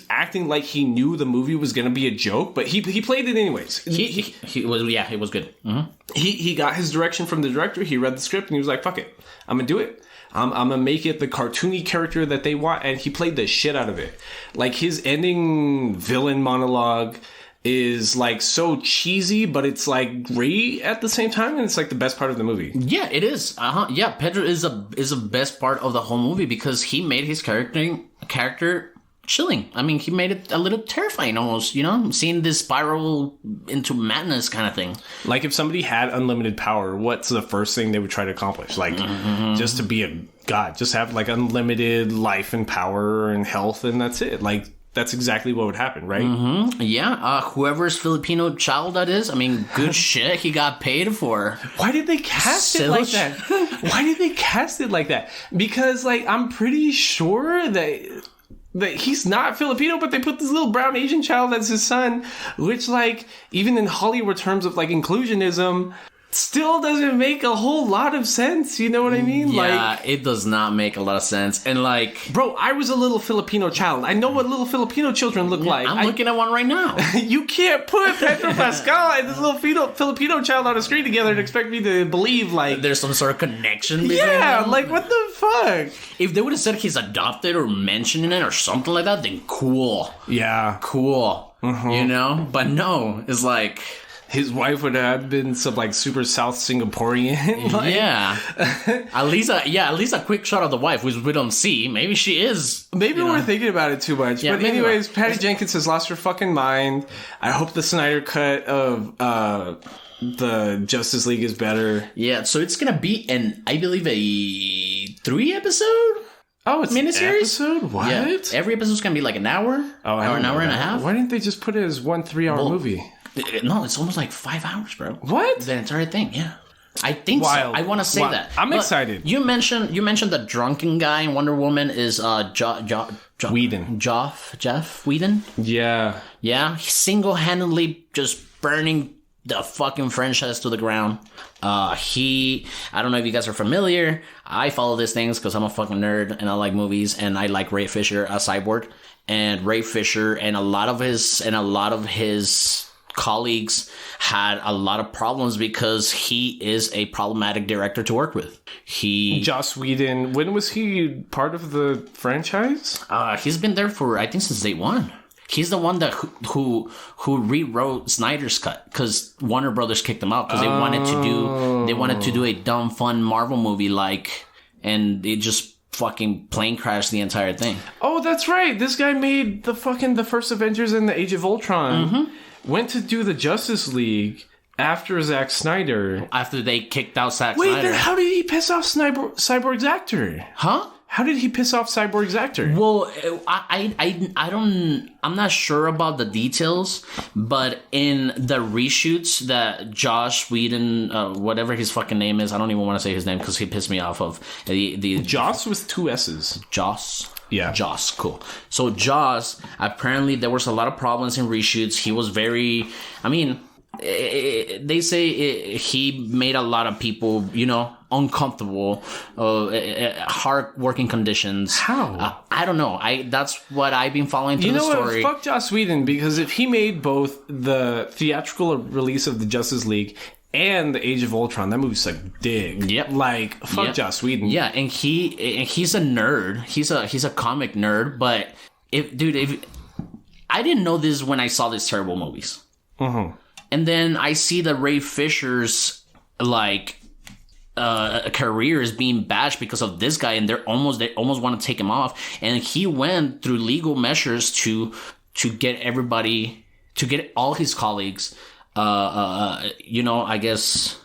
acting like he knew the movie was going to be a joke, but he played it anyways. He was, yeah, it was good. Mm-hmm. He got his direction from the director. He read the script and he was like, fuck it, I'm going to do it. I'm going to make it the cartoony character that they want. And he played the shit out of it. Like, his ending villain monologue is, like, so cheesy, but it's, like, great at the same time, and it's, like, the best part of the movie. Yeah, it is. Yeah, Pedro is the best part of the whole movie, because he made his character chilling. I mean, he made it a little terrifying almost, you know? Seeing this spiral into madness kind of thing. Like, if somebody had unlimited power, what's the first thing they would try to accomplish? Like, just to be a god. Just have, like, unlimited life and power and health, and that's it. Like, that's exactly what would happen, right? Mm-hmm. Yeah. Whoever's Filipino child that is, I mean, good shit he got paid for. Why did they cast it like that? Why did they cast it like that? Because, like, I'm pretty sure that he's not Filipino, but they put this little brown Asian child as his son, which, like, even in Hollywood terms of, like, inclusionism, still doesn't make a whole lot of sense. You know what I mean? Yeah, it does not make a lot of sense. And like, bro, I was a little Filipino child. I know what little Filipino children look like. I'm looking at one right now. You can't put Pedro Pascal and this little Filipino child on a screen together and expect me to believe like there's some sort of connection between them. Like what the fuck? If they would have said he's adopted or mentioning it or something like that, then cool. Yeah. Cool. You know? But no, it's like... His wife would have been some like super South Singaporean. Like. Yeah. At least a quick shot of the wife, which we don't see. Maybe she is. Maybe we're thinking about it too much. Yeah, but anyways, Patty Jenkins has lost her fucking mind. I hope the Snyder cut of the Justice League is better. Yeah, so it's gonna be I believe a 3-episode. Oh, it's miniseries? Episode? What? Yeah. Every episode's gonna be like an hour. Oh, or an hour and a half. Why didn't they just put it as 1 3-hour movie? No, it's almost like 5 hours, bro. What? The entire thing, yeah. I think Wild. so. I want to say that. I'm excited. You mentioned the drunken guy in Wonder Woman is Whedon. Jeff Whedon? Yeah. Yeah, he's single-handedly just burning the fucking franchise to the ground. I don't know if you guys are familiar. I follow these things because I'm a fucking nerd and I like movies and I like Ray Fisher as Cyborg. And Ray Fisher and a lot of his colleagues had a lot of problems because he is a problematic director to work with. Joss Whedon, when was he part of the franchise? He's been there for, I think, since day one. He's the one that who rewrote Snyder's cut because Warner Brothers kicked him out because they wanted to do a dumb fun Marvel movie and it just fucking plane crashed the entire thing. Oh, that's right. This guy made the first Avengers in the Age of Ultron. Mm-hmm. Went to do the Justice League after Zack Snyder. After they kicked out Zack Snyder. Wait, then how did he piss off Cyborg's actor? Huh? How did he piss off Cyborg's actor? Well, I'm not sure about the details, but in the reshoots that Joss Whedon, whatever his fucking name is, I don't even want to say his name because he pissed me off of the Joss with 2 S's. Joss. Yeah. Joss, cool. So Joss, apparently there was a lot of problems in reshoots. He was very, they say he made a lot of people, uncomfortable, hard working conditions. How? I don't know. That's what I've been following through the story. What? Fuck Joss Whedon, because if he made both the theatrical release of the Justice League and the Age of Ultron, that movie's like dig. Yep. Like fuck Joss Whedon. Yeah, and he's a nerd. He's a comic nerd. But if I didn't know this when I saw these terrible movies. Mm-hmm. And then I see that Ray Fisher's career is being bashed because of this guy, and they almost want to take him off. And he went through legal measures to get everybody, to get all his colleagues, I guess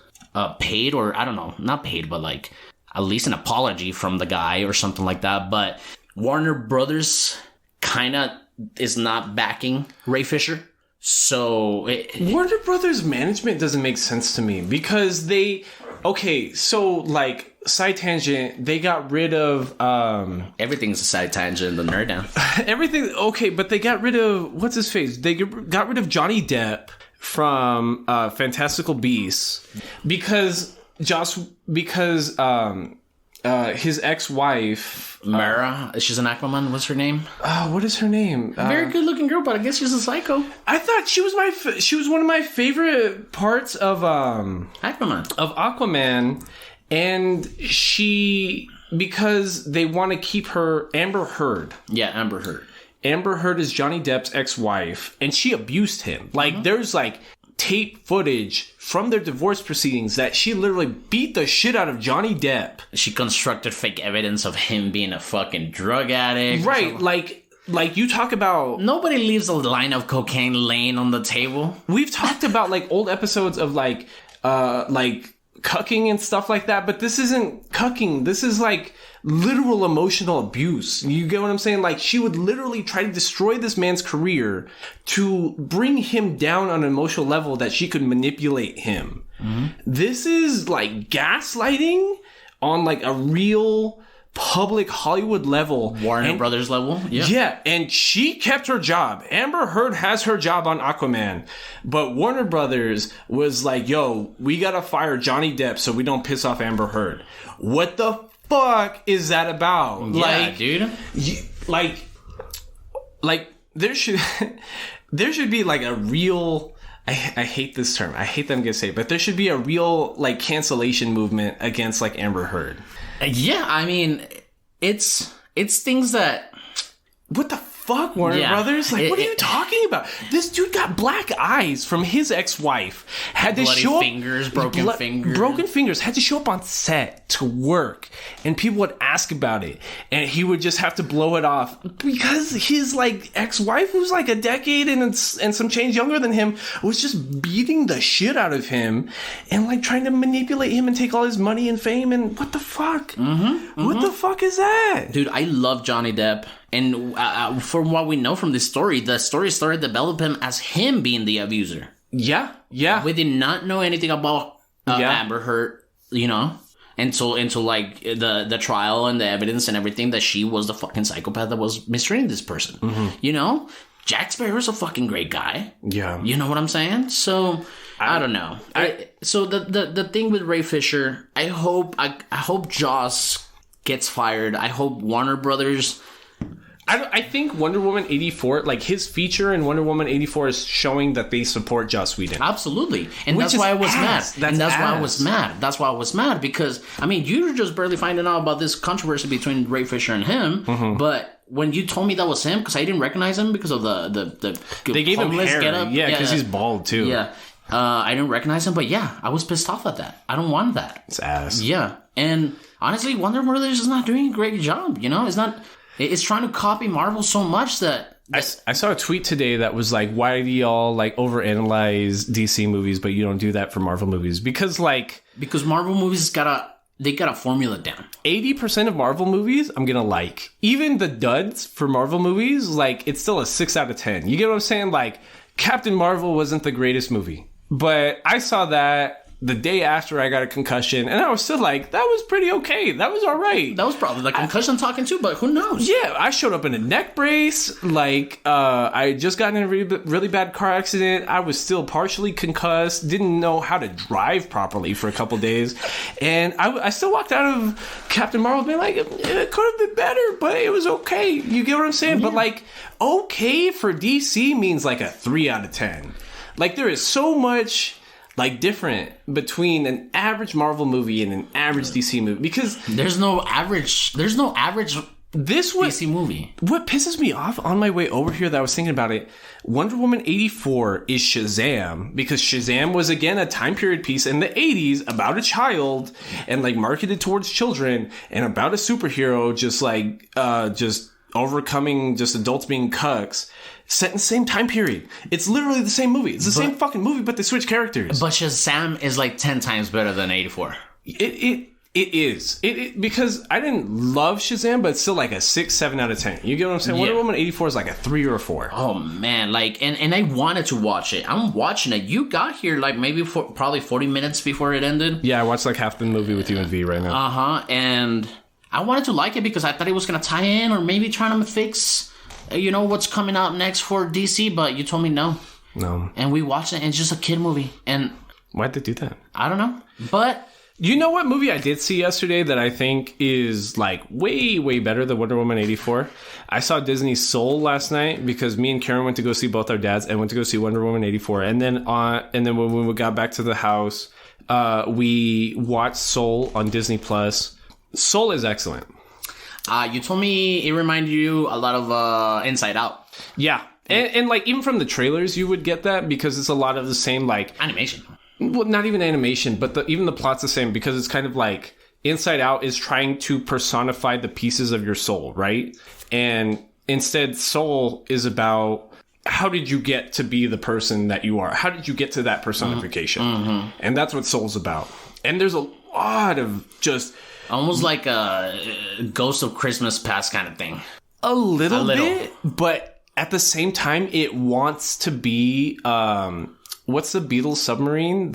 paid, or I don't know, not paid, but like at least an apology from the guy or something like that. But Warner Brothers kind of is not backing Ray Fisher. So Warner Brothers management doesn't make sense to me because side tangent, they got rid of everything's a side tangent, the nerd down. Everything okay, but they got rid of what's his face? They got rid of Johnny Depp from Fantastical Beasts because his ex-wife Mara, she's an Aquaman. What's her name? What is her name? Very good-looking girl, but I guess she's a psycho. I thought she was one of my favorite parts of Aquaman, and because they want to keep her Amber Heard. Yeah, Amber Heard. Amber Heard is Johnny Depp's ex-wife, and she abused him. Like there's tape footage from their divorce proceedings that she literally beat the shit out of Johnny Depp. She constructed fake evidence of him being a fucking drug addict. Right, like you talk about... Nobody leaves a line of cocaine laying on the table. We've talked about old episodes of cucking and stuff like that, but this isn't cucking. This is literal emotional abuse. You get what I'm saying? She would literally try to destroy this man's career to bring him down on an emotional level that she could manipulate him. Mm-hmm. This is gaslighting on a real public Hollywood level. Warner Brothers level. Yeah. Yeah, and she kept her job. Amber Heard has her job on Aquaman. But Warner Brothers was like, yo, we gotta fire Johnny Depp so we don't piss off Amber Heard. What the fuck is that about? Yeah, like, dude. Like there should there should be like a real... I hate this term. I hate that I'm gonna say it, but there should be a real like cancellation movement against like Amber Heard. Yeah, I mean, it's things that... What the fuck, Warner Brothers? Like, what are you talking about? This dude got black eyes from his ex-wife. Had to show up... fingers, broken fingers. Broken fingers. Had to show up on set to work. And people would ask about it. And he would just have to blow it off. Because his, like, ex-wife, who's, like, a decade and some change younger than him, was just beating the shit out of him. And, like, trying to manipulate him and take all his money and fame. And what the fuck? What the fuck is that? Dude, I love Johnny Depp. And from what we know from this story, the story started developing as him being the abuser. Yeah. We did not know anything about Amber Heard, you know, until like the trial and the evidence and everything that she was the fucking psychopath that was mistreating this person. You know, Jack Sparrow's a fucking great guy. Yeah. You know what I'm saying? So I don't know. So the thing with Ray Fisher, I hope Joss gets fired. I hope Warner Brothers... I think Wonder Woman 84, like his feature in Wonder Woman 84 is showing that they support Joss Whedon. Absolutely. And that's why I was mad. That's why I was mad because, I mean, you were just barely finding out about this controversy between Ray Fisher and him, but when you told me that was him, because I didn't recognize him because of the they gave him hair. Getup. Yeah, because he's bald too. Yeah. I didn't recognize him, but yeah, I was pissed off at that. I don't want that. It's ass. Yeah. And honestly, Wonder Brothers is not doing a great job, you know? It's trying to copy Marvel so much that... I saw a tweet today that was like, why do y'all like overanalyze DC movies, but you don't do that for Marvel movies? Because Marvel movies got a formula down. 80% of Marvel movies I'm gonna like. Even the duds for Marvel movies, like, it's still a 6 out of 10. You get what I'm saying? Like, Captain Marvel wasn't the greatest movie. But I saw that the day after I got a concussion, and I was still like, that was pretty okay. That was all right. That was probably the concussion talking too, but who knows? Yeah, I showed up in a neck brace. Like, I had just gotten in a really bad car accident. I was still partially concussed. Didn't know how to drive properly for a couple days. And I still walked out of Captain Marvel being like, it could have been better, but it was okay. You get what I'm saying? Yeah. But, like, okay for DC means like a 3 out of 10. Like, there is so much... like different between an average Marvel movie and an average DC movie, because there's no average DC movie. What pisses me off on my way over here that I was thinking about it, Wonder Woman 84 is Shazam, because Shazam was again a time period piece in the 80s about a child and like marketed towards children and about a superhero just overcoming just adults being cucks. Set in the same time period. It's literally the same movie. It's the same fucking movie, but they switch characters. But Shazam is like 10 times better than 84. It is. Because I didn't love Shazam, but it's still like a 6, 7 out of 10. You get what I'm saying? Yeah. Wonder Woman 84 is like a 3 or a 4. Oh man, like, and I wanted to watch it. I'm watching it. You got here like maybe probably 40 minutes before it ended. Yeah, I watched like half the movie with you and V right now. And I wanted to like it because I thought it was gonna tie in or maybe trying to fix, you know, what's coming out next for DC, but you told me no. And we watched it, and it's just a kid movie. And why'd they do that? I don't know. But you know what movie I did see yesterday that I think is like way, way better than Wonder Woman 84? I saw Disney's Soul last night because me and Karen went to go see both our dads and went to go see Wonder Woman 84. And then when we got back to the house, we watched Soul on Disney Plus. Soul is excellent. You told me it reminded you a lot of Inside Out. Yeah. And like even from the trailers, you would get that because it's a lot of the same like... animation. Well, not even animation, but even the plot's the same because it's kind of like Inside Out is trying to personify the pieces of your soul, right? And instead, Soul is about how did you get to be the person that you are? How did you get to that personification? Mm-hmm. And that's what Soul's about. And there's a lot of just... almost like a Ghost of Christmas Past kind of thing. A little bit, but at the same time, it wants to be... what's the Beatles submarine?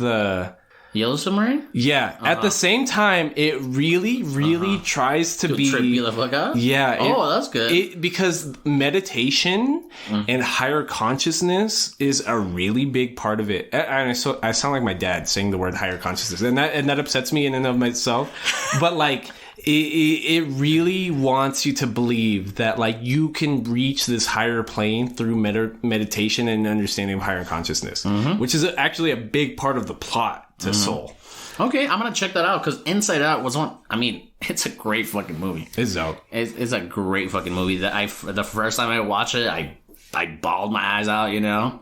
Yellow Submarine? Yeah. At the same time, it really tries to be... Trip you the fuck out? Yeah. That's good. Because meditation and higher consciousness is a really big part of it. And I sound like my dad saying the word higher consciousness. And that upsets me in and of myself. But like... It really wants you to believe that like you can reach this higher plane through meditation and understanding of higher consciousness, which is actually a big part of the plot to Soul. Okay, I'm gonna check that out because Inside Out was one. I mean, it's a great fucking movie. It's dope. It's a great fucking movie. That the first time I watched it, I bawled my eyes out. You know,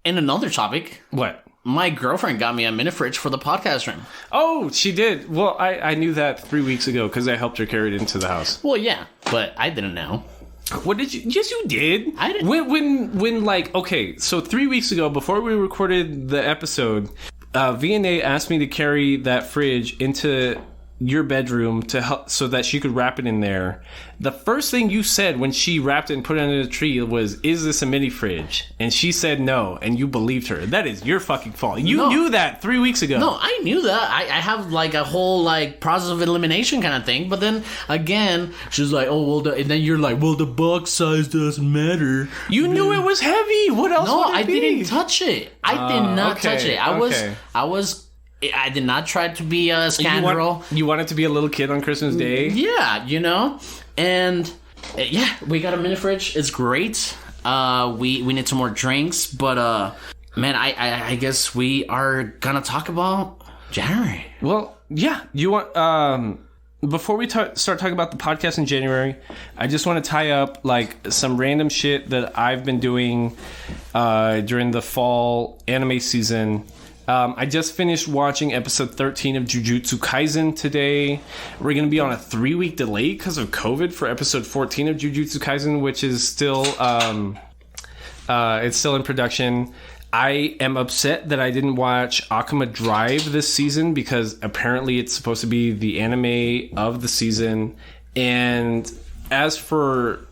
and another topic. What? My girlfriend got me a mini fridge for the podcast room. Oh, she did. Well, I knew that 3 weeks ago because I helped her carry it into the house. Well, yeah, but I didn't know. What did you? Yes, you did. I didn't. When like, okay, so 3 weeks ago, before we recorded the episode, V&A asked me to carry that fridge into your bedroom to help so that she could wrap it in there. The first thing you said when she wrapped it and put it under the tree was, "Is this a mini fridge?" And she said no, and you believed her. That is your fucking fault. You knew that 3 weeks ago. No, I knew that. I have like a whole like process of elimination kind of thing. But then again, she's like, "Oh well," and then you're like, "Well, the box size doesn't matter." You knew it was heavy. What else? No, would it I be? didn't touch it. I did not touch it. I did not try to be a scoundrel. You wanted to be a little kid on Christmas Day? Yeah, you know? And, yeah, we got a mini fridge. It's great. We need some more drinks. But, man, I guess we are going to talk about January. Well, yeah. You want... Before we start talking about the podcast in January, I just want to tie up, like, some random shit that I've been doing during the fall anime season. I just finished watching episode 13 of Jujutsu Kaisen today. We're going to be on a 3-week delay because of COVID for episode 14 of Jujutsu Kaisen, which is still it's still in production. I am upset that I didn't watch Akuma Drive this season because apparently it's supposed to be the anime of the season. And as for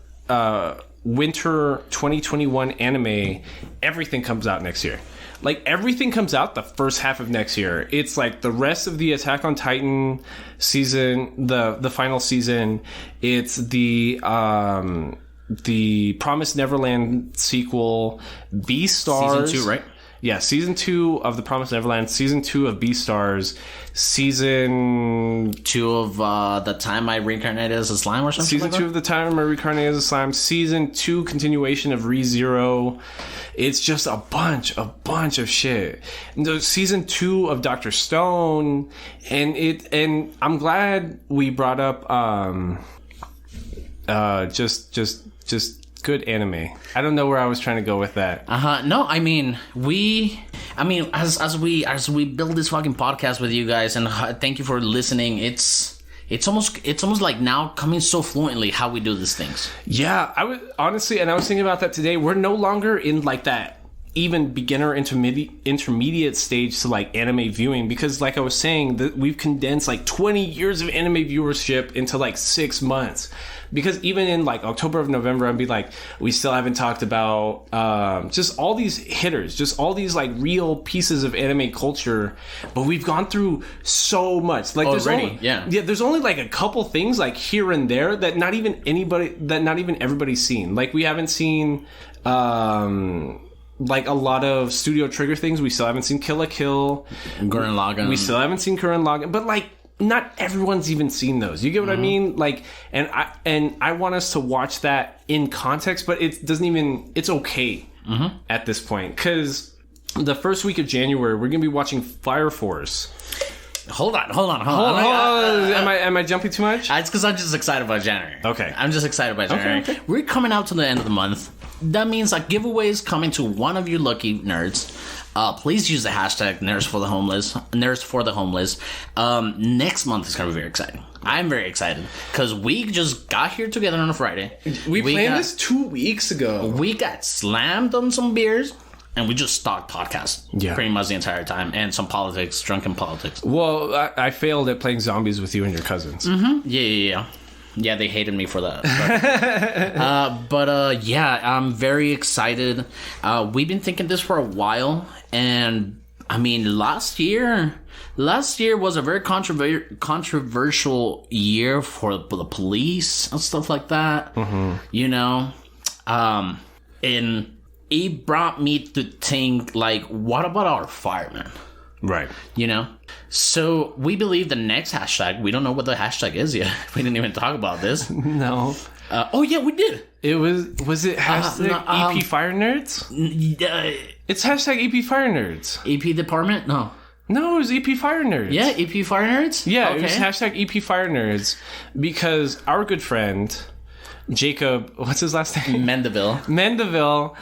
winter 2021 anime, everything comes out next year. Like, everything comes out the first half of next year. It's like the rest of the Attack on Titan season, the final season. It's the Promised Neverland sequel, Beastars. Season 2, right? Yeah, season 2 of the Promised Neverland, season 2 of Beastars, season 2 of The Time I Reincarnated as a Slime or something. Season like 2 that? of The Time I Reincarnated as a Slime, season 2 continuation of ReZero. It's just a bunch of shit. And season 2 of Dr. Stone, and I'm glad we brought up just good anime. I don't know where I was trying to go with that. No, I mean as we build this fucking podcast with you guys, and thank you for listening. It's almost like now coming so fluently how we do these things. Yeah, I was thinking about that today. We're no longer in like that even beginner intermediate stage to like anime viewing, because like I was saying, that we've condensed like 20 years of anime viewership into like 6 months. Because even in like October or November, I'd be like, we still haven't talked about just all these hitters, just all these like real pieces of anime culture. But we've gone through so much. Like there's only like a couple things like here and there that not even everybody's seen. Like we haven't seen like a lot of Studio Trigger things. We still haven't seen Kill la Kill, Gurren Lagann. We still haven't seen Gurren Lagann, but like not everyone's even seen those. You get what I mean? Like, and I want us to watch that in context, but it doesn't even. It's okay at this point, because the first week of January we're gonna be watching Fire Force. Hold on. Am I jumping too much? It's because I'm just excited about January. Okay. I'm just excited about January. Okay. We're coming out to the end of the month. That means a giveaway is coming to one of you lucky nerds. Please use the hashtag Nerds for the Homeless. Next month is going to be very exciting. I'm very excited because we just got here together on a Friday. We planned this 2 weeks ago. We got slammed on some beers. And we just stalked podcasts pretty much the entire time. And some politics, drunken politics. Well, I failed at playing zombies with you and your cousins. Mm-hmm. Yeah. Yeah, they hated me for that. Yeah, I'm very excited. We've been thinking this for a while. And I mean, last year was a very controversial year for the police and stuff like that. You know, and it brought me to think, like, what about our firemen? Right. You know? So we believe the next hashtag, we don't know what the hashtag is yet. We didn't even talk about this. No. Oh, yeah, we did. It was it hashtag EP Fire Nerds? It's hashtag EP Fire Nerds. EP Department? No. No, it was EP Fire Nerds. Yeah, EP Fire Nerds? Yeah, okay. It was hashtag EP Fire Nerds because our good friend, Jacob, what's his last name? Mendeville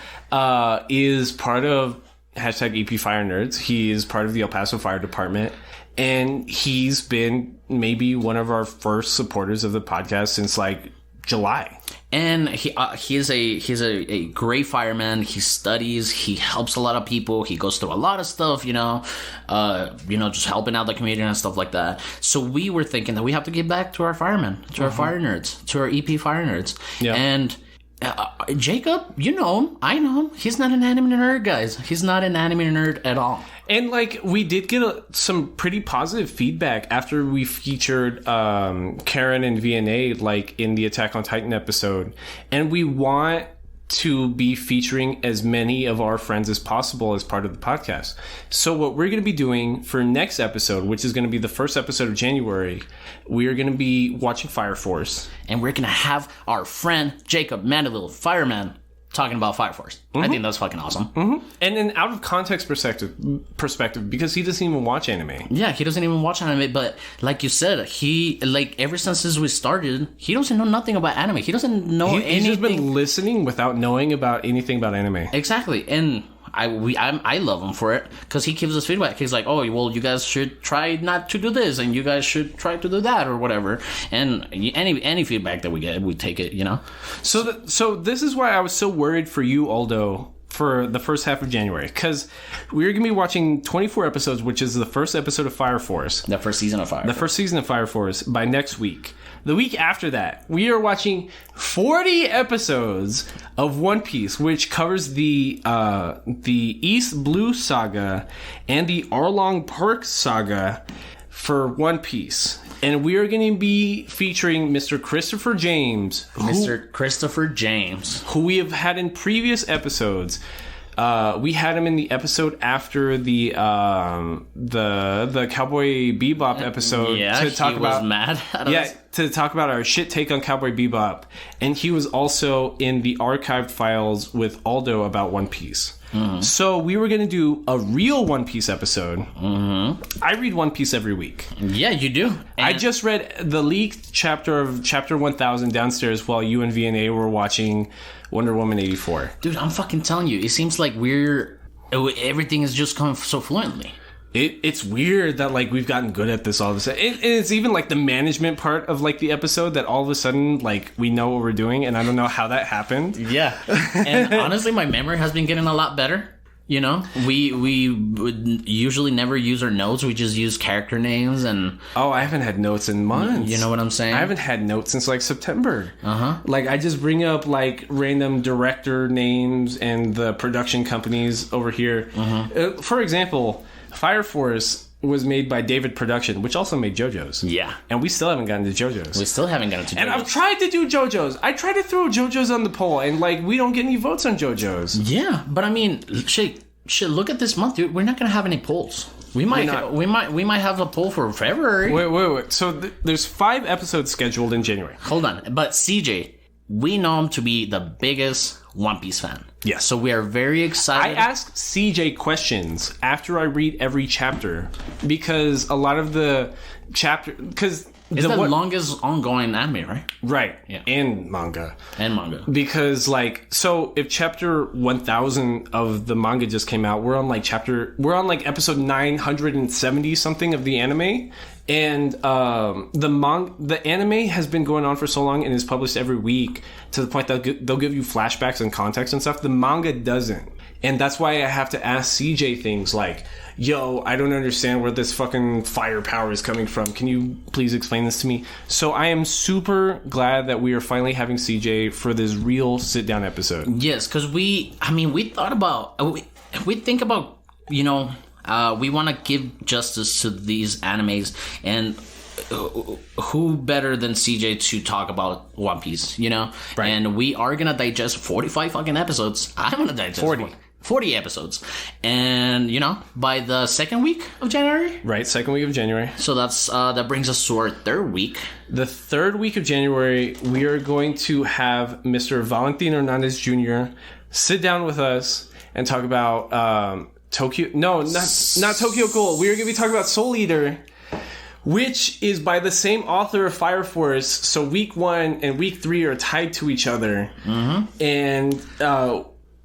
is part of hashtag EP Fire Nerds. He is part of the El Paso Fire Department. And he's been maybe one of our first supporters of the podcast since like July. And he's a great fireman. He studies. He helps a lot of people. He goes through a lot of stuff, just helping out the community and stuff like that. So we were thinking that we have to give back to our firemen, to our fire nerds, to our EP fire nerds. Yeah. And Jacob, you know him. I know him. He's not an anime nerd, guys. He's not an anime nerd at all. And, like, we did get some pretty positive feedback after we featured Karen and VNA, like, in the Attack on Titan episode. And we want to be featuring as many of our friends as possible as part of the podcast. So what we're going to be doing for next episode, which is going to be the first episode of January, we are going to be watching Fire Force. And we're going to have our friend Jacob Mandeville, fireman, talking about Fire Force. I think that's fucking awesome. And an out of context perspective, because he doesn't even watch anime. Yeah, he doesn't even watch anime, but like you said, he, like, ever since we started, he doesn't know nothing about anime. He doesn't know anything. He's just been listening without knowing about anything about anime. Exactly. And I love him for it because he gives us feedback. He's like, oh, well, you guys should try not to do this, and you guys should try to do that, or whatever. And any feedback that we get, we take it, you know. So this is why I was so worried for you, Aldo, for the first half of January, because we're going to be watching 24 episodes, which is the first episode of Fire Force. The first season of Fire Force by next week. The week after that, we are watching 40 episodes of One Piece, which covers the East Blue Saga and the Arlong Park Saga for One Piece. And we are going to be featuring Mr. Christopher James. Who we have had in previous episodes. We had him in the episode after the Cowboy Bebop episode to talk about to talk about our shit take on Cowboy Bebop, and he was also in the archived files with Aldo about One Piece. So we were going to do a real One Piece episode. I read One Piece every week. Yeah, you do. And I just read the leaked chapter of Chapter 1000 downstairs while you and VNA were watching Wonder Woman 84. Dude, I'm fucking telling you, it seems like everything is just coming so fluently. It's weird that, like, we've gotten good at this all of a sudden. It's even, like, the management part of, like, the episode that all of a sudden, like, we know what we're doing, and I don't know how that happened. Yeah. And honestly, my memory has been getting a lot better. You know, we would usually never use our notes. We just use character names and... Oh, I haven't had notes in months. You know what I'm saying? I haven't had notes since, like, September. Like, I just bring up, like, random director names and the production companies over here. For example, Fire Force was made by David Production, which also made JoJo's. Yeah. And we still haven't gotten to JoJo's. And I've tried to do JoJo's. I tried to throw JoJo's on the poll, and, like, we don't get any votes on JoJo's. Yeah, but I mean, shit, look at this month, dude. We're not going to have any polls. We might have a poll for February. Wait. So there's 5 episodes scheduled in January. Hold on. But CJ, we know him to be the biggest One Piece fan. Yes. So we are very excited. I ask CJ questions after I read every chapter because a lot of the chapter... Because it's the longest ongoing anime, right? Right. Yeah. And manga. Because, like, so if chapter 1000 of the manga just came out, we're on episode 970 something of the anime. And the anime has been going on for so long and is published every week to the point that they'll give you flashbacks and context and stuff. The manga doesn't. And that's why I have to ask CJ things like, yo, I don't understand where this fucking firepower is coming from. Can you please explain this to me? So I am super glad that we are finally having CJ for this real sit-down episode. Yes, because we think about, you know, We want to give justice to these animes, and who better than CJ to talk about One Piece, you know? Right. And we are gonna digest 45 fucking episodes. I'm gonna digest 40 episodes. And, you know, by the second week of January? Right, second week of January. So that's that brings us to our third week. The third week of January, we are going to have Mr. Valentin Hernandez Jr. sit down with us and talk about Tokyo... No, not Tokyo Ghoul. We are going to be talking about Soul Eater, which is by the same author of Fire Force. So week 1 and week 3 are tied to each other. Mm-hmm. And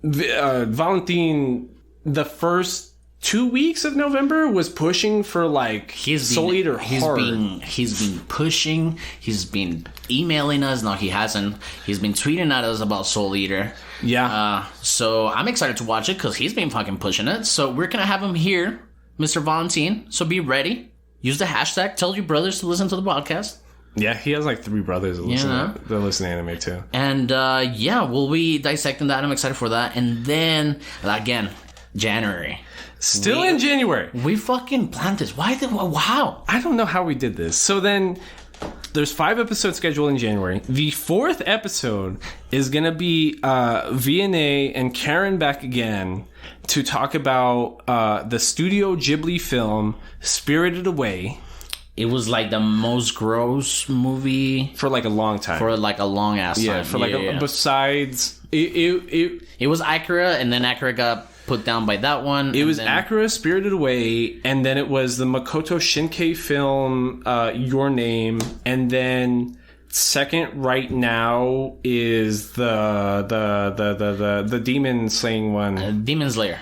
Valentin, the first 2 weeks of November, was pushing for like Soul Eater hard. He's been pushing. He's been emailing us. No, he hasn't. He's been tweeting at us about Soul Eater. Yeah. So I'm excited to watch it because he's been fucking pushing it. So we're gonna have him here, Mr. Valentin. So be ready. Use the hashtag. Tell your brothers to listen to the podcast. Yeah, he has like 3 brothers that listen to anime too. And we'll be dissecting that. I'm excited for that. And then again, January. Still in January. We fucking planned this. Wow. I don't know how we did this. So then there's 5 episodes scheduled in January. The 4th episode is going to be VNA and Karen back again to talk about the Studio Ghibli film Spirited Away. It was like the most gross movie for like a long time. For like a long ass time. Yeah, for like besides it was Akira, and then Akira got put down by that one. It was Akira, Spirited Away, and then it was the Makoto Shinkai film Your Name, and then second right now is the demon slaying one. Demon Slayer.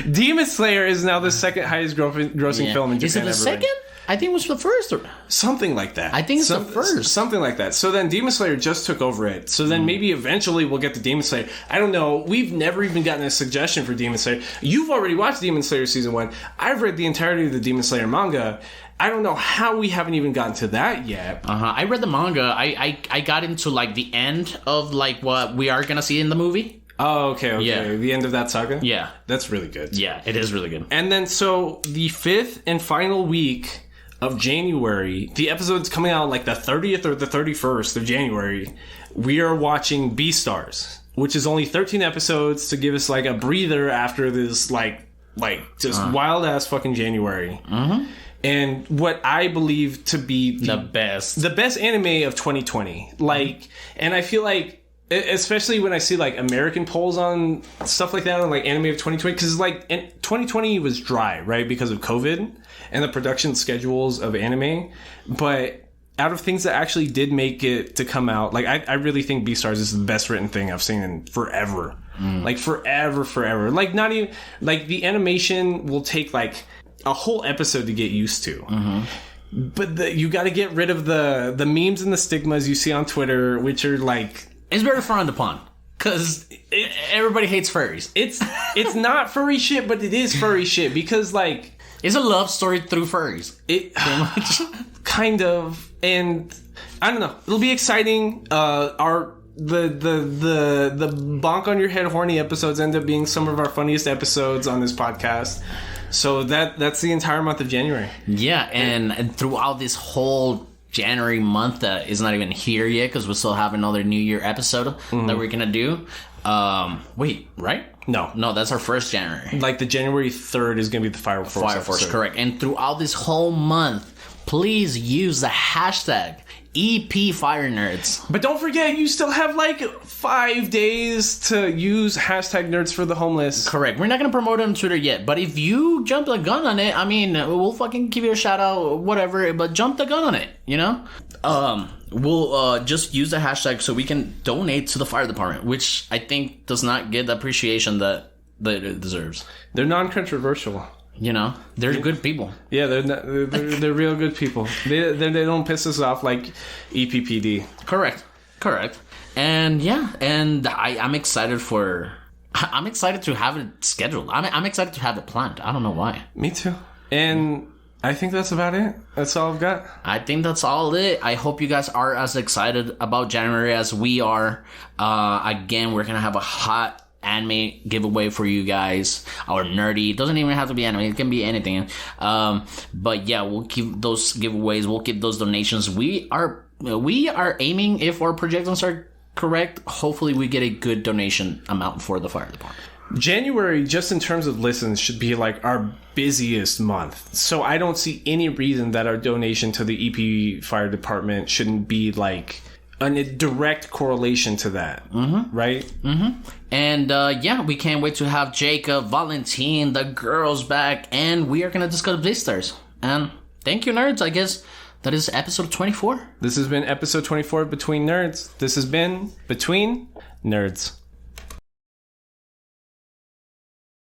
Demon Slayer is now the second highest grossing film in Japan. Is it the second? I think it was the first. Something like that. I think it's the first. Something like that. So then Demon Slayer just took over it. So then maybe eventually we'll get to Demon Slayer. I don't know. We've never even gotten a suggestion for Demon Slayer. You've already watched Demon Slayer Season 1. I've read the entirety of the Demon Slayer manga. I don't know how we haven't even gotten to that yet. I read the manga. I got into like the end of like what we are going to see in the movie. Oh, okay. Yeah. The end of that saga? Yeah. That's really good. Yeah, it is really good. And then so the 5th and final week of January, the episode's coming out like the 30th or the 31st of January, we are watching Beastars, which is only 13 episodes to give us like a breather after this like just wild ass fucking January. Mm-hmm. And what I believe to be the best anime of 2020. Like, and I feel like, especially when I see like American polls on stuff like that on like anime of 2020, because like 2020 was dry, right, because of COVID and the production schedules of anime. But out of things that actually did make it to come out, like I really think Beastars is the best written thing I've seen in forever. Like forever. Like not even like the animation will take like a whole episode to get used to. Mm-hmm. But you got to get rid of the memes and the stigmas you see on Twitter, which are like, it's very frowned upon because everybody hates furries. It's not furry shit, but it is furry shit because like it's a love story through furries. It kind of, and I don't know. It'll be exciting. The bonk on your head horny episodes end up being some of our funniest episodes on this podcast. So that's the entire month of January. Yeah, and throughout this whole January month that is not even here yet because we still have another New Year episode that we're gonna do. Wait, right? No, that's our first January. Like the January 3rd is gonna be the Fire Force. Fire Force, correct. And throughout this whole month, please use the hashtag EP Fire Nerds. But don't forget, you still have like 5 days to use hashtag Nerds for the Homeless. Correct. We're not going to promote it on Twitter yet, but if you jump the gun on it, I mean, we'll fucking give you a shout out, whatever, but jump the gun on it, you know? We'll just use the hashtag so we can donate to the fire department, which I think does not get the appreciation that it deserves. They're non-controversial. You know, they're good people. Yeah, they're real good people. They don't piss us off like EPPD. Correct. And yeah, and I'm excited to have it scheduled. I'm excited to have it planned. I don't know why. Me too. And I think that's about it. That's all I've got. I think that's all it. I hope you guys are as excited about January as we are. Again, we're gonna have a hot anime giveaway for you guys. Our nerdy, it doesn't even have to be anime, it can be anything. But yeah, we'll keep those giveaways, we'll keep those donations. We are aiming, if our projections are correct, hopefully we get a good donation amount for the fire department. January, just in terms of listens, should be like our busiest month. So I don't see any reason that our donation to the EP fire department shouldn't be like a direct correlation to that. Right? And yeah, we can't wait to have Jacob, Valentine, the girls back, and we are going to discuss Blisters. And thank you, nerds. I guess that is episode 24. This has been episode 24 of Between Nerds. This has been Between Nerds.